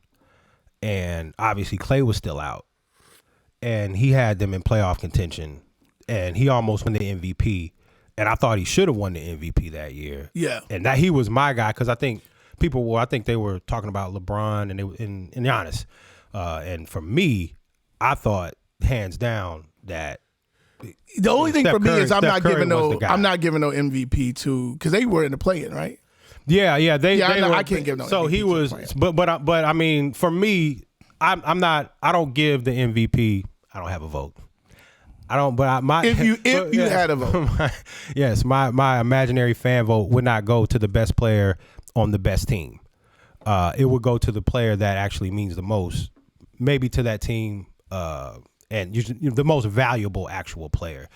and obviously Klay was still out, and he had them in playoff contention, and he almost won the MVP. And I thought he should have won the MVP that year. Yeah. And that he was my guy, because I think they were talking about LeBron and Giannis. And for me, I thought hands down that the only thing for me is I'm not giving no MVP to, because they were in the play-in, right? Yeah. I can't give no. So MVP he was, but I mean, for me, I don't give the MVP. I don't have a vote. I don't, but if you had a vote, my imaginary fan vote would not go to the best player on the best team. It would go to the player that actually means the most, maybe to that team, and usually the most valuable actual player.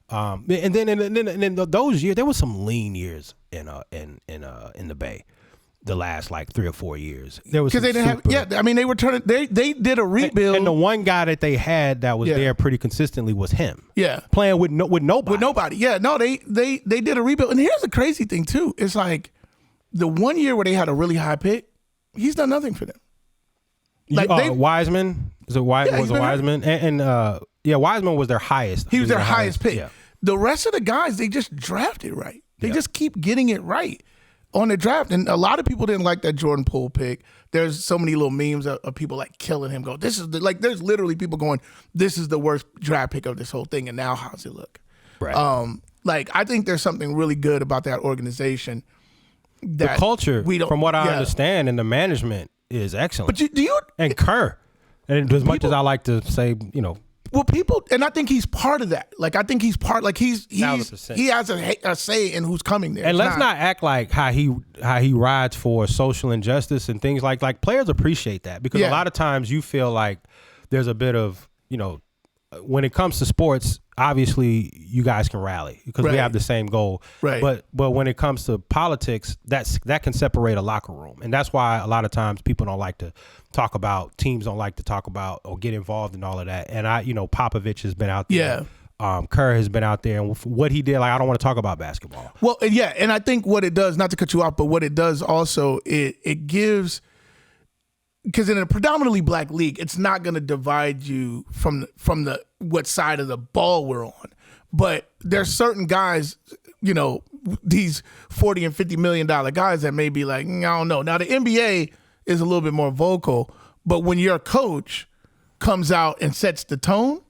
And then those years, there was some lean years in the Bay. The last like 3 or 4 years, there was because they didn't have. Yeah, I mean they were turning. They did a rebuild, and the one guy that they had that was there pretty consistently was him. Yeah, playing with nobody. With nobody. Yeah, no, they did a rebuild, and here's the crazy thing too. It's like the 1 year where they had a really high pick, he's done nothing for them. Like Wiseman, Wiseman, and Wiseman was their highest. He was their highest pick. Yeah. The rest of the guys they just drafted right. They just keep getting it right on the draft, and a lot of people didn't like that Jordan Poole pick. There's so many little memes of people like killing him. Go, this is there's literally people going, this is the worst draft pick of this whole thing, and now how's it look? Right. I think there's something really good about that organization. The culture, from what I understand, and the management is excellent. But do you and Kerr, and as much as I like to say, well, people, and I think he's part of that. Like, I think he's part. Like, he has a say in who's coming there. And let's not act like how he rides for social injustice and things like players appreciate that, because a lot of times you feel like there's a bit of when it comes to sports, obviously you guys can rally because we have the same goal. Right. But when it comes to politics, that can separate a locker room, and that's why a lot of times people don't like to talk about, teams don't like to talk about or get involved in all of that. And Popovich has been out there. Yeah. Kerr has been out there, and what he did, I don't want to talk about basketball. Well, yeah, and I think what it does, not to cut you off, but what it does also, it gives, because in a predominantly black league, it's not going to divide you from the what side of the ball we're on. But there's certain guys, these $40 and $50 million guys that may be like, I don't know. Now the NBA is a little bit more vocal, but when your coach comes out and sets the tone,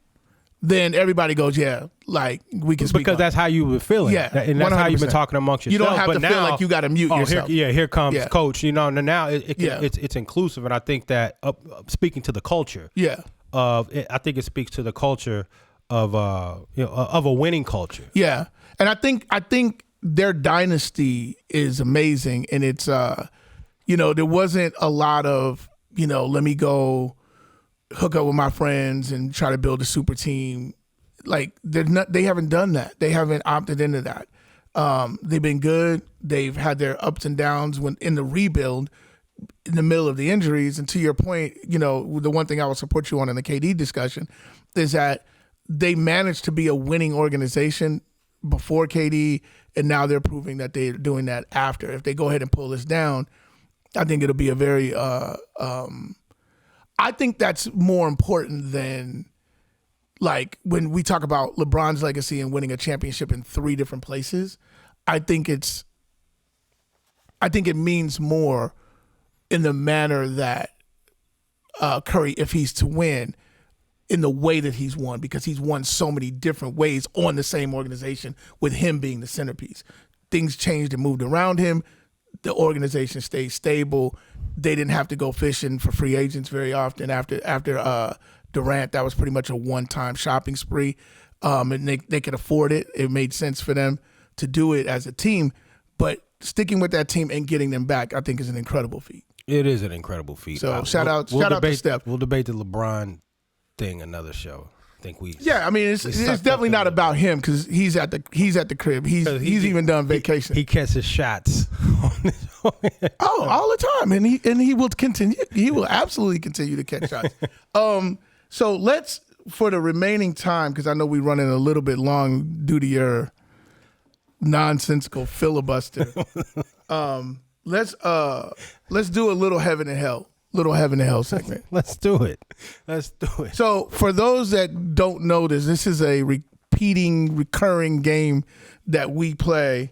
then everybody goes, like we can speak. Because that's how you were feeling. Yeah, and that's 100%. How you've been talking amongst yourself. You don't have to feel like you got to mute yourself. Here comes coach. Now it's inclusive, and I think that speaking to the culture. Yeah. I think it speaks to the culture of a winning culture. Yeah, and I think their dynasty is amazing, and it's there wasn't a lot of let me go hook up with my friends and try to build a super team. Like they haven't done that. They haven't opted into that. They've been good. They've had their ups and downs when in the rebuild, in the middle of the injuries. And to your point, the one thing I will support you on in the KD discussion is that they managed to be a winning organization before KD, and now they're proving that they're doing that after. If they go ahead and pull this down, I think it'll be a very I think that's more important than like when we talk about LeBron's legacy and winning a championship in 3 different places. I think it means more in the manner that Curry, if he's to win, in the way that he's won, because he's won so many different ways on the same organization with him being the centerpiece. Things changed and moved around him. The organization stayed stable. They didn't have to go fishing for free agents very often. After Durant, that was pretty much a one-time shopping spree, and they could afford it. It made sense for them to do it as a team. But sticking with that team and getting them back, I think, is an incredible feat. It is an incredible feat. So shout out to Steph. We'll debate the LeBron thing another show. I think we. Yeah, I mean it's definitely not about him because he's at the crib. He's even done vacation. He catches shots. All the time, and he will continue. He will absolutely continue to catch shots. So let's, for the remaining time, because I know we're running a little bit long due to your nonsensical filibuster. Let's do a little heaven and hell. Little heaven and hell segment. Let's do it. So for those that don't know this is a recurring game that we play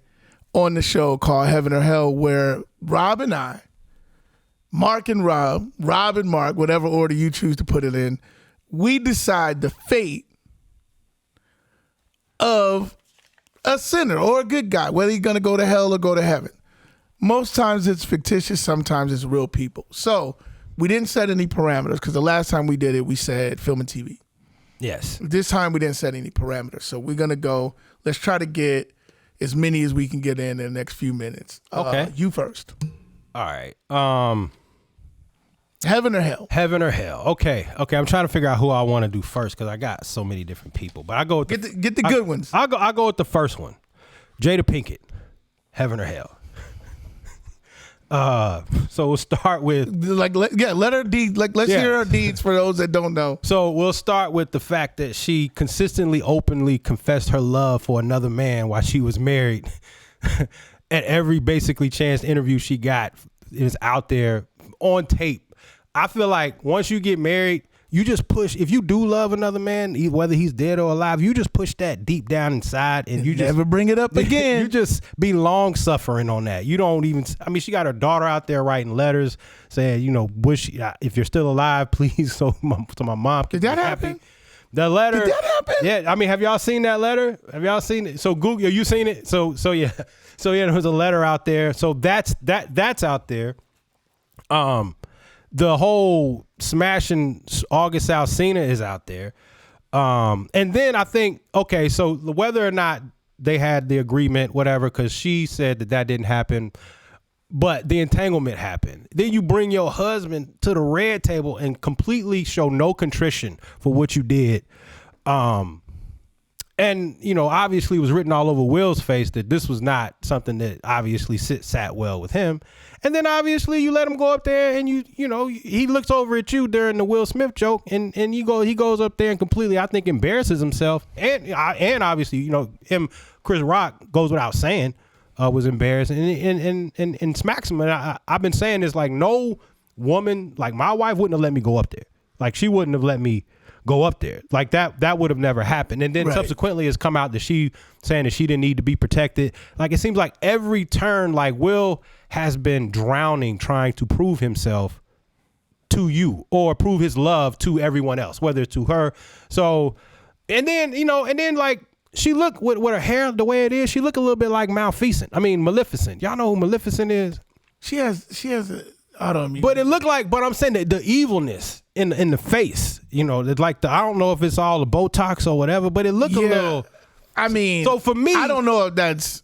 on the show called Heaven or Hell, where Rob and I, Mark and Rob and Mark, whatever order you choose to put it in, we decide the fate of a sinner or a good guy, whether he's going to go to hell or go to heaven. Most times it's fictitious, sometimes it's real people. So we didn't set any parameters because the last time we did it, we said film and TV. Yes. This time we didn't set any parameters. So we're going to go, let's try to get as many as we can get in the next few minutes. Okay. You first. All right. Heaven or hell? Heaven or hell? Okay. I'm trying to figure out who I want to do first because I got so many different people. But I go with get the good ones. I go with the first one. Jada Pinkett. Heaven or hell? So we'll start with let her deed. Let's hear her deeds for those that don't know. So we'll start with the fact that she consistently, openly confessed her love for another man while she was married. At every basically chance interview she got, is out there on tape. I feel like once you get married, you just push. If you do love another man, whether he's dead or alive, you just push that deep down inside, and you just never bring it up again. You just be long suffering on that. You don't even. I mean, she got her daughter out there writing letters saying, wish if you're still alive, please, so my mom can Did that be happen? happy. The letter. Did that happen? Yeah. I mean, have y'all seen that letter? Have y'all seen it? So Google. You seen it? So yeah. So yeah, there was a letter out there. So that's out there. The whole smashing August Alsina is out there. And then I think, okay, so whether or not they had the agreement, whatever, because she said that didn't happen, but the entanglement happened. Then you bring your husband to the red table and completely show no contrition for what you did. And, obviously it was written all over Will's face that this was not something that obviously sat well with him. And then obviously you let him go up there and he looks over at you during the Will Smith joke and he goes up there and completely, I think, embarrasses himself. And obviously, Chris Rock goes without saying, was embarrassed and smacks him. And I've been saying this, like, no woman, like my wife wouldn't have let me go up there. Like she wouldn't have let me go up there. Like that would have never happened. And then subsequently it's come out that she saying that she didn't need to be protected. Like it seems like every turn, like Will has been drowning trying to prove himself to you or prove his love to everyone else, whether it's to her. So, and then like she look with her hair the way it is, she look a little bit like Maleficent. Y'all know who Maleficent is? She has I don't mean. But it looked like, but I'm saying that the evilness in the face, it's like I don't know if it's all the Botox or whatever, but it looked a little. I mean, so for me, I don't know if that's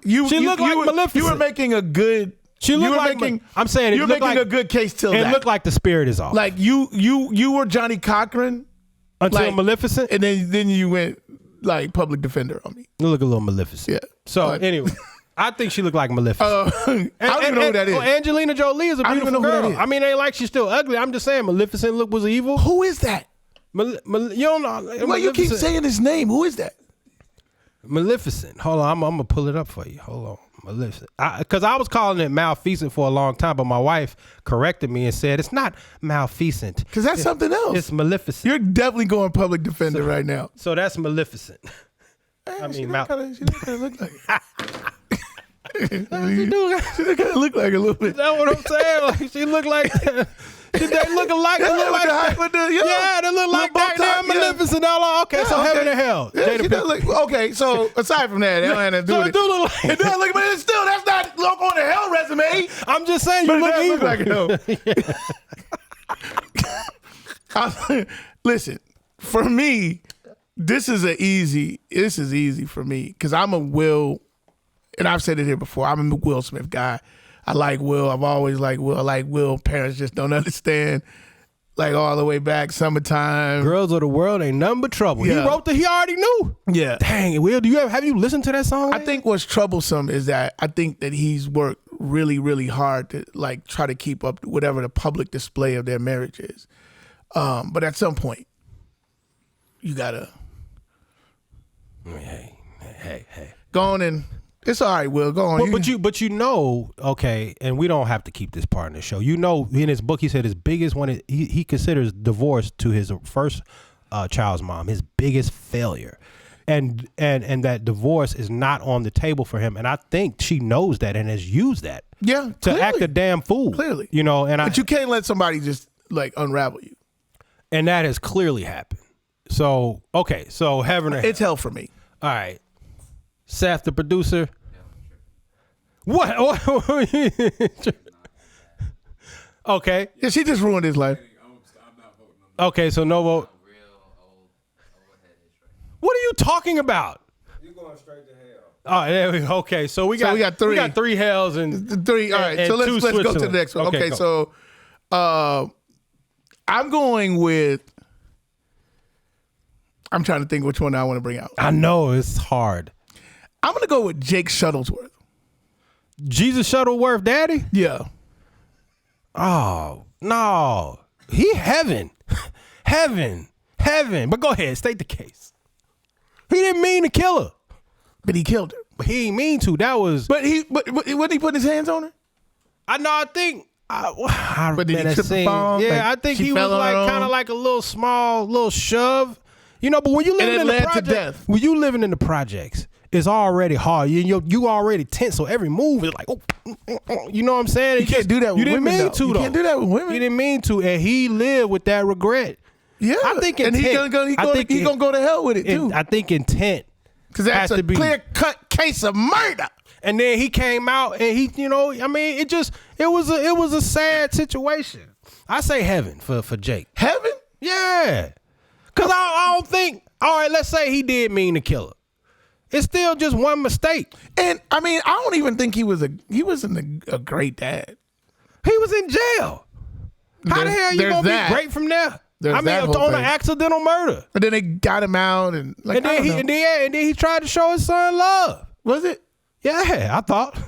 you. She looked like Maleficent. You were making a good. She looked like. I'm saying you're making a good case till it that. looked like the spirit is off. Like you were Johnny Cochran until Maleficent, and then you went like public defender on me. You look a little Maleficent. Yeah. So anyway. I think she looked like Maleficent. I don't even know who that is. Angelina Jolie is a beautiful girl. Who that is. I mean, it ain't like she's still ugly. I'm just saying Maleficent was evil. Who is that? You don't know. Well, you keep saying his name. Who is that? Maleficent. Hold on, I'm gonna pull it up for you. Hold on, Maleficent. Because I was calling it Malfeasant for a long time, but my wife corrected me and said it's not Malfeasant. Because that's something else. It's Maleficent. You're definitely going public defender right now. So that's Maleficent. She don't kind of look like it. She kind of look like a little bit. That's what I'm saying. Like she look like. They look alike. They look like they look like goddamn Maleficent. Okay, so heaven or hell. Okay, so aside from that, Atlanta do it. It does look, but it's still that's not look on the hell resume. I'm just saying you look evil. Like it, listen, for me, this is easy for me because I'm a Will, and I've said it here before. I'm a Will Smith guy. I like Will. I've always liked Will. I like Will. Parents just don't understand. Like all the way back, Summertime. Girls of the World ain't nothing but trouble. Yeah. He wrote he already knew. Yeah. Dang, Will, have you listened to that song? I think what's troublesome is that I think that he's worked really, really hard to like try to keep up whatever the public display of their marriage is. But at some point, you gotta Hey. go on and it's all right, Will. Go on. But okay, and we don't have to keep this part in the show. In his book, he said his biggest one, he considers divorce to his first child's mom his biggest failure. And that divorce is not on the table for him. And I think she knows that and has used that. Yeah. To act a damn fool. Clearly. But you can't let somebody just like unravel you. And that has clearly happened. So, okay, so heaven or hell. It's hell for me. All right. Seth, the producer. What? Okay. Yeah, she just ruined his life. Okay, so no vote. What are you talking about? You're going straight to hell. Oh, there we go. Okay, so we got 3. We got 3 hells and 3. All right, and so let's 2 go to the next one. Okay, go. so I'm going with. I'm trying to think which one I want to bring out. I know it's hard. I'm going to go with Jake Shuttlesworth. Jesus Shuttleworth, daddy? Yeah. Oh, no. He heaven. Heaven. But go ahead, state the case. He didn't mean to kill her. But he killed her. But he didn't mean to. That was... But wasn't he putting his hands on her? I think... But did he trip and fall? Yeah, I think he was like kind of like a little shove. You know, but when you living in the projects, when you living in the projects, it's already hard. You already tense, so every move is like, oh, you know what I'm saying? You can't do that with women. You can't do that with women. He didn't mean to, and he lived with that regret. Yeah, I think intent. And he's gonna go to hell with it too. I think intent, because that's a clear-cut case of murder. And then he came out, and he, I mean, it was a sad situation. I say heaven for Jake. Heaven? Yeah. Because I don't think, all right, let's say he did mean to kill her. It's still just one mistake. And, I mean, I don't even think he wasn't a great dad. He was in jail. How the hell are you going to be great from there? On an accidental murder. And then they got him out. And then he tried to show his son love. Was it? Yeah, I thought.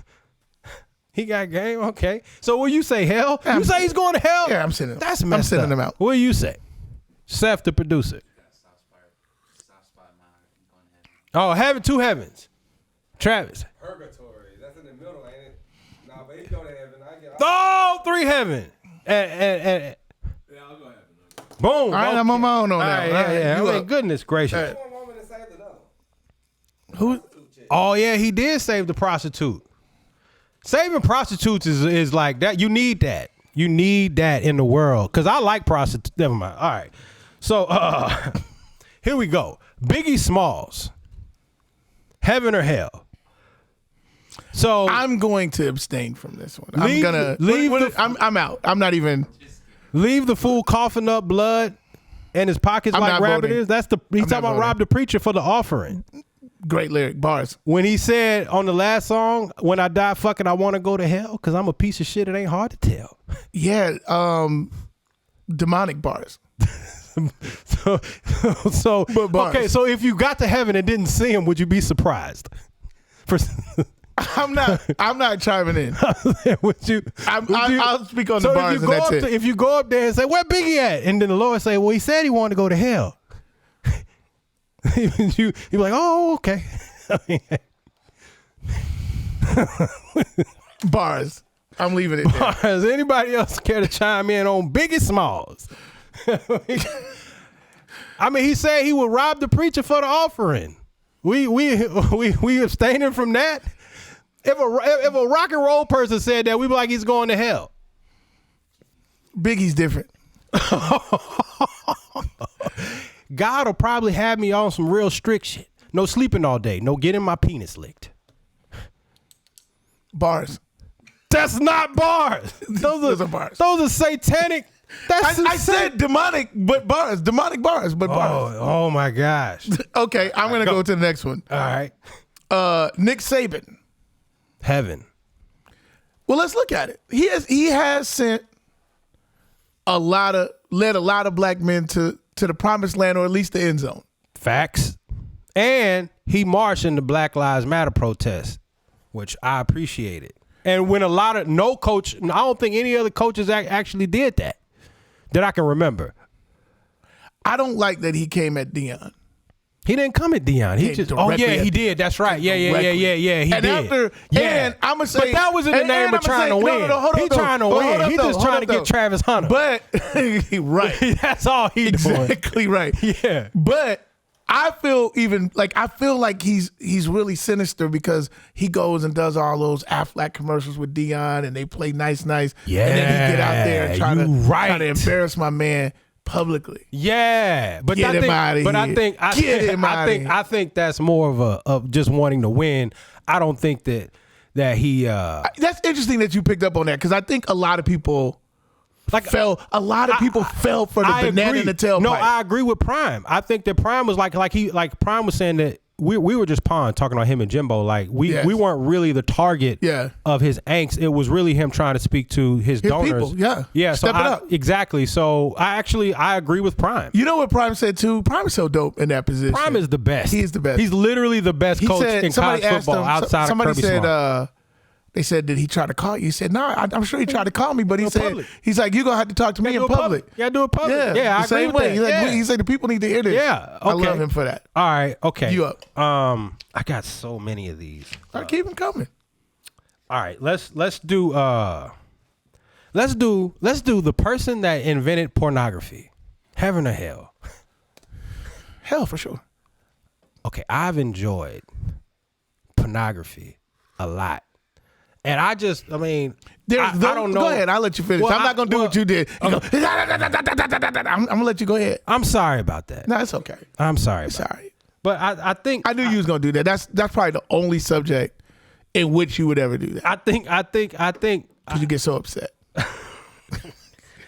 He got game? Okay. So what you say, hell? Yeah, you say he's going to hell? Yeah, I'm sending him. That's messed up. I'm sending him out. What do you say? Seth, the producer. Oh, heaven, 2 heavens. Travis. Purgatory. That's in the middle, ain't it? Nah, but he go to heaven. Oh, 3 heaven. And yeah, I'll go heaven. Boom. All right, I'm on my own on that. Yeah. I mean, goodness gracious. Who? Oh, yeah, he did save the prostitute. Saving prostitutes is like that. You need that. You need that in the world. Because I like prostitutes. Never mind. All right. So, here we go. Biggie Smalls. Heaven or hell? So I'm going to abstain from this one. I'm out. I'm not even. Leave the fool coughing up blood in his pockets like rabbit is. He's talking about rob the preacher for the offering. Great lyric, bars. When he said on the last song, when I die fucking, I want to go to hell because I'm a piece of shit. It ain't hard to tell. Yeah. Demonic bars. So okay, so if you got to heaven and didn't see him, would you be surprised? I'm not chiming in. I'll speak on the bars and that's it. If you go up there and say, where Biggie at? And then the Lord say, well, he said he wanted to go to hell. you be like, oh, okay. Bars. I'm leaving it there. Bars. Anybody else care to chime in on Biggie Smalls? I mean, he said he would rob the preacher for the offering. We abstaining from that. If a rock and roll person said that, we'd be like, he's going to hell. Biggie's different. God will probably have me on some real strict shit. No sleeping all day. No getting my penis licked. Bars. That's not bars. Those are bars. Those are satanic. I said demonic, but bars. Demonic bars, but bars. Oh my gosh. Okay, I'm going to go to the next one. All right. Nick Saban. Heaven. Well, let's look at it. He has led a lot of black men to the promised land, or at least the end zone. Facts. And he marched in the Black Lives Matter protest, which I appreciated. And when no coach, I don't think any other coaches actually did that I can remember. I don't like that he came at Deion. He didn't come at Deion. He did. That's right. Yeah. He did. And I'm gonna say, but that was in the name of trying to win. He's trying to win. He's just trying to get Travis Hunter. But right, that's all he doing. Exactly right. Yeah. But I feel like he's really sinister because he goes and does all those Aflac commercials with Deion and they play nice. Yeah. And then he get out there and try to embarrass my man publicly. Yeah. But get him out of here. I think that's more of just wanting to win. I don't think that he that's interesting that you picked up on that, because I think a lot of people fell for the banana in the tailpipe. No, I agree with Prime. I think that Prime was like Prime was saying that we were just talking about him and Jimbo. Like we weren't really the target of his angst. It was really him trying to speak to his donors. People, yeah. Step it up. Exactly. So I agree with Prime. You know what Prime said too? Prime is so dope in that position. Prime is the best. He's the best. He's literally the best coach in college football outside of Kirby Smart. They said, did he try to call you? He said, no, I'm sure he tried to call me, but he said, public. he's like, you're going to have to talk to me in public. Yeah, do it public. Yeah, I agree with that. He said, the people need to hear this. Yeah, okay. I love him for that. All right, okay. You up. I got so many of these. All right, keep them coming. All right, let's do the person that invented pornography. Heaven or hell? Hell, for sure. Okay, I've enjoyed pornography a lot. And I don't know. Go ahead. I'll let you finish. Well, I'm not going to do what you did. I'm going to let you go ahead. I'm sorry about that. No, it's okay. I'm sorry. It's all right. But I think I knew you was going to do that. That's probably the only subject in which you would ever do that. I think because you get so upset.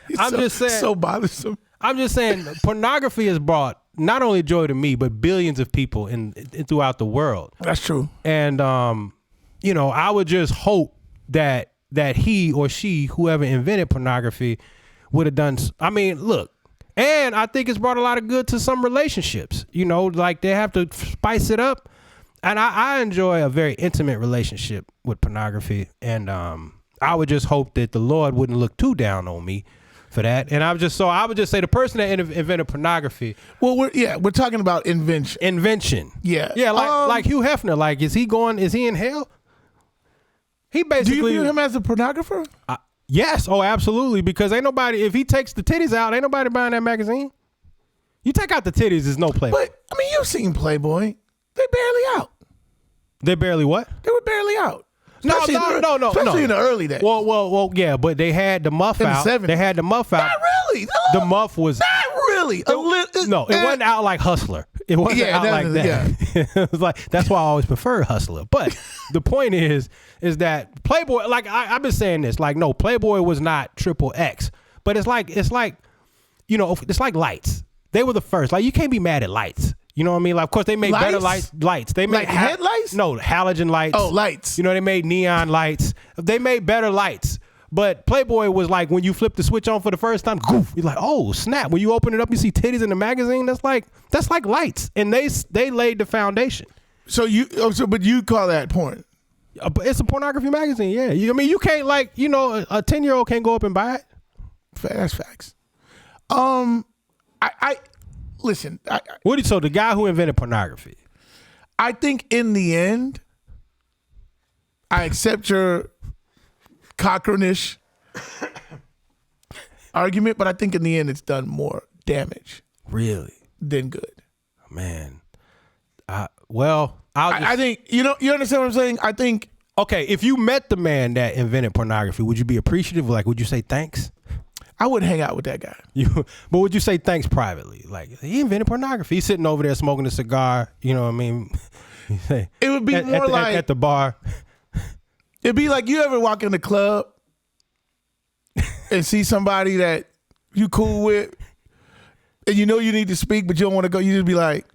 Just saying. So bothersome. I'm just saying pornography has brought not only joy to me, but billions of people in throughout the world. That's true. And I would just hope that he or she, whoever invented pornography, would have done. I mean, look, and I think it's brought a lot of good to some relationships. Like they have to spice it up. And I enjoy a very intimate relationship with pornography. And I would just hope that the Lord wouldn't look too down on me for that. And I would just say the person that invented pornography. Well, we're talking about invention. Yeah. Yeah, like Hugh Hefner. Like, is he in hell? He basically. Do you view him as a pornographer? Yes. Oh, absolutely. Because ain't nobody, if he takes the titties out, ain't nobody buying that magazine. You take out the titties, there's no Playboy. But, I mean, you've seen Playboy. They barely out. They barely what? They were barely out. No. Especially in the early days. Well, yeah, but they had the muff out. They had the muff out. Not really. The muff was. Not really. It wasn't out like Hustler. It wasn't out like that. Yeah. It was like, that's why I always prefer Hustler. But the point is that Playboy, like I've been saying this, like, no, Playboy was not XXX. But it's like it's like lights. They were the first. Like, you can't be mad at lights. You know what I mean? Like, of course, they made better lights. They made like headlights? No, halogen lights. Oh, lights. They made neon lights. They made better lights. But Playboy was like, when you flip the switch on for the first time, goof, you're like, oh, snap. When you open it up, you see titties in the magazine. That's like lights. And they laid the foundation. But you call that porn? It's a pornography magazine, yeah. You can't, like, a 10-year-old can't go up and buy it. That's facts. Listen. So the guy who invented pornography. I think in the end, I accept your Cochrane-ish argument, but I think in the end it's done more damage. Really? Than good. Man. I think, you understand what I'm saying? I think. Okay, if you met the man that invented pornography, would you be appreciative? Like, would you say thanks? I wouldn't hang out with that guy. But would you say thanks privately? Like, he invented pornography. He's sitting over there smoking a cigar. You know what I mean? It would be more like at the bar. It'd be like, you ever walk in the club and see somebody that you cool with, and you need to speak, but you don't want to go. You just be like,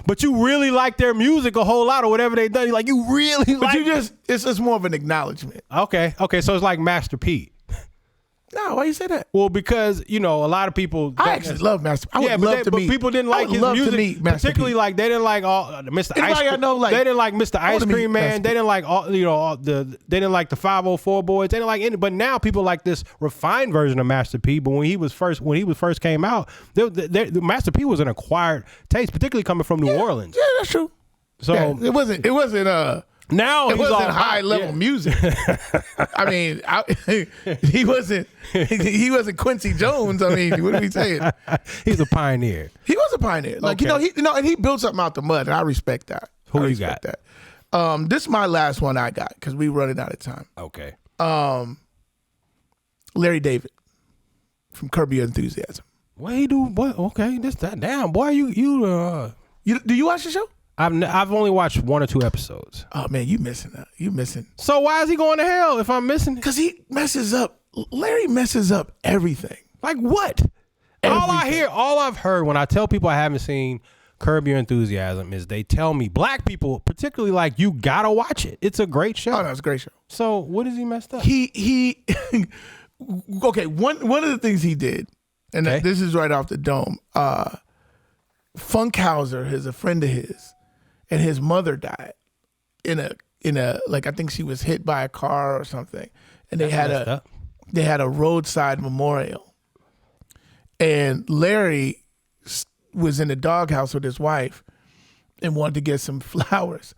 but you really like their music a whole lot or whatever they done. Like, you really like. But it's just more of an acknowledgement. Okay, so it's like Master P. No, why you say that? Well, because a lot of people. I actually love Master P. But people didn't like his music, particularly like they didn't like all Mr. Ice Cream. They didn't like Mr. Ice Cream Man. They didn't like they didn't like the 504 Boys. They didn't like any. But now people like this refined version of Master P. But when he first came out, the Master P was an acquired taste, particularly coming from New Orleans. Yeah, that's true. So it wasn't. Now it he's wasn't all high level music. I mean, he wasn't Quincy Jones. I mean, what are we saying? He's a pioneer. He was a pioneer. Like, okay. And he built something out the mud, and I respect that. Who you got? That. This is my last one I got because we're running out of time. Okay. Larry David from Curb Your Enthusiasm. What he do? What? Okay, damn boy. You do you watch the show? I've only watched 1 or 2 episodes. Oh man, you missing that? You missing? So why is he going to hell if I'm missing? Because he messes up. Larry messes up everything. Like what? Everything. All I've heard when I tell people I haven't seen Curb Your Enthusiasm is they tell me black people, particularly like you, gotta watch it. It's a great show. Oh, no, it's a great show. So what is he messed up? He okay. One of the things he did, and Okay. this is right off the dome. Funkhauser is a friend of his, and his mother died in a like I think she was hit by a car or something, and they had a roadside memorial, and Larry was in the doghouse with his wife and wanted to get some flowers.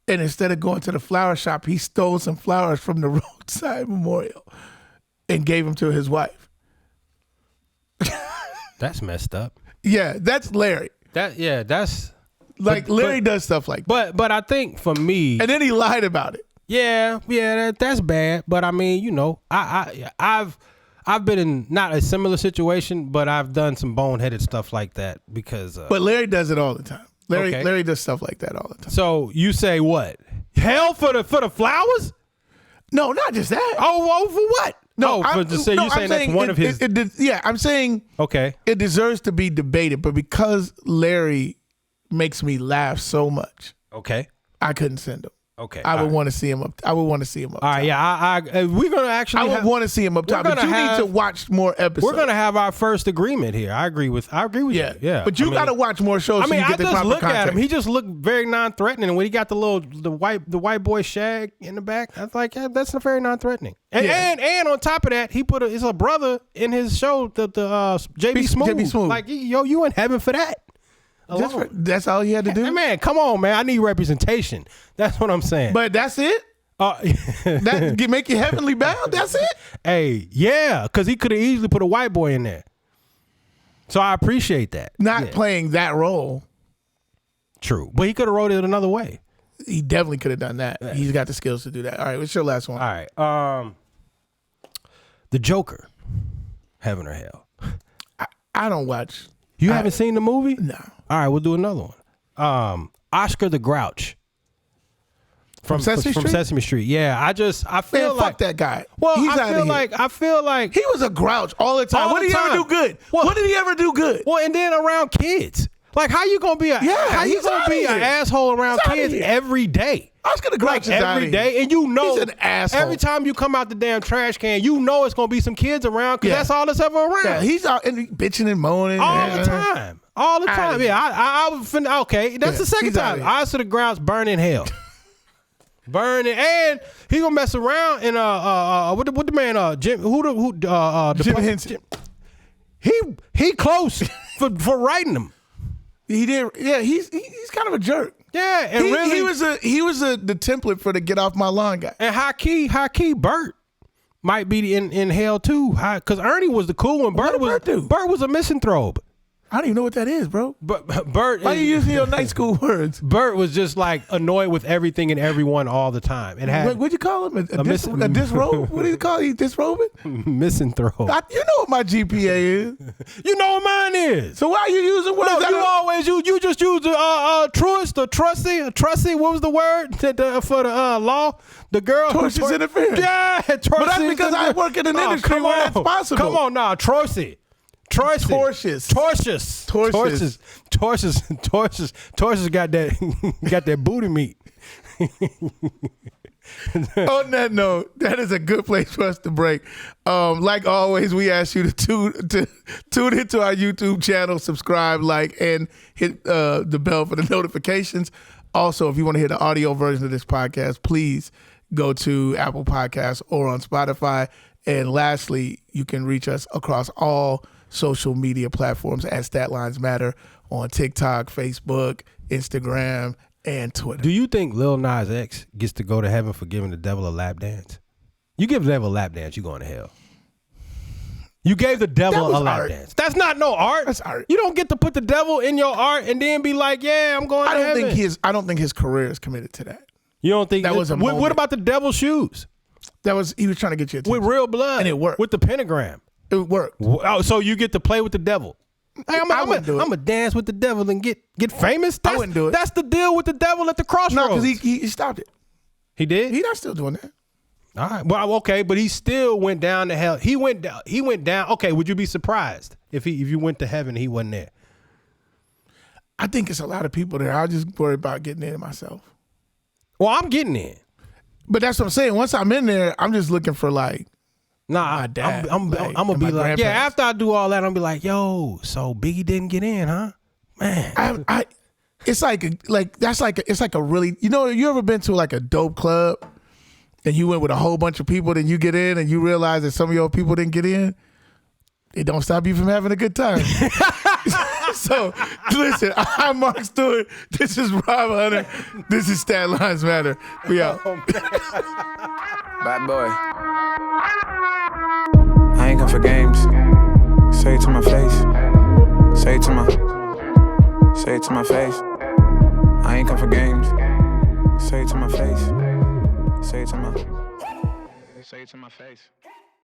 And instead of going to the flower shop, he stole some flowers from the roadside memorial and gave them to his wife. That's messed up. Yeah, that's Larry. That's Like Larry does stuff like that. But I think for me, And then he lied about it. yeah, that's bad. But I mean, you know, I've been in not a similar situation, but I've done some boneheaded stuff like that because. But Larry does it all the time. Okay. Larry does stuff like that all the time. So you say what? Hell for the flowers? No, not just that. Oh, for what? No, I'm you're saying that's one of his. Yeah, I'm saying Okay. it deserves to be debated, but because Larry makes me laugh so much, Okay. I couldn't send him. Okay. I would want to see him up. I would want to see him up. All right. Yeah. We're gonna actually. I would want to see him up top, but you need to watch more episodes. We're gonna have our first agreement here. I agree with you. Yeah. But you got to watch more shows. I mean, so you get the I just proper look context. at him. He just looked very non-threatening. And when he got the white boy shag in the back, I was like, yeah, that's very non-threatening. And and on top of that, he put his brother in his show, the JB Smooth. JB Smooth. Like, yo, you in heaven for that. That's all you had to do. Hey, man, come on, man. I need representation. That's what I'm saying. But that's it. That make you heavenly bound. That's it. Hey, yeah, because he could have easily put a white boy in there. So I appreciate that. Not playing that role. True, but he could have wrote it another way. He definitely could have done that. Yeah. He's got the skills to do that. All right, what's your last one? All right. The Joker, Heaven or Hell. I don't watch. You haven't seen the movie? No. All right, we'll do another one. Oscar the Grouch. From Sesame Street. Yeah, I feel Man, like fuck that guy. Well, He's I feel like he was a grouch all the time. All What the did he ever time. do good? Well- What did he ever do good? well, and then around kids. Like, how you gonna be an he's outta an here. asshole around He's outta kids here. every day? Oscar the Grouch Like is outta every here. day, and you know He's an asshole. every time you come out the damn trash can, you know it's gonna be some kids around because Yeah. that's all that's ever around. Yeah, he's out and bitching and moaning all the time. All the Outta time. here. Yeah, I was finna, okay. That's Yeah, the second he's outta time. here. Oscar the Grouch burn in hell. Burn it, and he gonna mess around in what the man Jim Jim Henson. He close for writing them. He did. Yeah, he's kind of a jerk. Yeah, and He was the template for the get off my lawn guy. and high key Bert might be in hell too. Because Ernie was the cool one. What did Bert do? Bert was a misanthrope. I don't even know what that is, bro. But Bert Why are you using your night school words? Bert was just like annoyed with everything and everyone all the time. And had What'd you call him? A mis- disrobe? What do you call it? He disrobing? misanthrope. You know what my GPA is. You know what mine is. So why are you using words? No, I you don't- always you just use the truist or trusty. What was the word for the law? The girl who Tortious interference. Yeah, But that's because I work in an industry where that's possible. Come on, now, Trorsy. Tortious. got that booty meat. On that note, that is a good place for us to break. Like always, we ask you to tune into our YouTube channel, subscribe, like, and hit the bell for the notifications. Also, if you want to hear the audio version of this podcast, please go to Apple Podcasts or on Spotify. And lastly, you can reach us across all social media platforms at statlinesmatter on TikTok, Facebook, Instagram, and Twitter. Do you think Lil Nas X gets to go to heaven for giving the devil a lap dance? You give the devil a lap dance, you going to hell. You gave the devil a lap dance. That's not no art. That's art. You don't get to put the devil in your art and then be like, yeah, I'm going to heaven. I don't think his career is committed to that. You don't think that was a what moment. about the devil's shoes? He was trying to get you attention. With real blood. And it worked. With the pentagram. It worked. Oh, so you get to play with the devil. Hey, I'm gonna dance with the devil and get famous. I wouldn't do it. That's the deal with the devil at the crossroads. No, because he stopped it. He did? He's not still doing that. All right. Well, okay, but he still went down to hell. He went down. Okay, would you be surprised if you went to heaven and he wasn't there? I think it's a lot of people there. I just worry about getting in myself. Well, I'm getting in. But that's what I'm saying. Once I'm in there, I'm just looking for like, nah, my dad. I'm gonna be like, yeah. After I do all that, I'm gonna be like, yo, so Biggie didn't get in, huh? Man, it's like it's like a really, you ever been to like a dope club and you went with a whole bunch of people, then you get in and you realize that some of your people didn't get in? It don't stop you from having a good time. So, listen, I'm Mark Stewart. This is Rob Hunter. This is Stat Lines Matter. We out. Bad boy. I ain't come for games. Say it to my face. Say it to my face. I ain't come for games. Say it to my face. Say it to my face.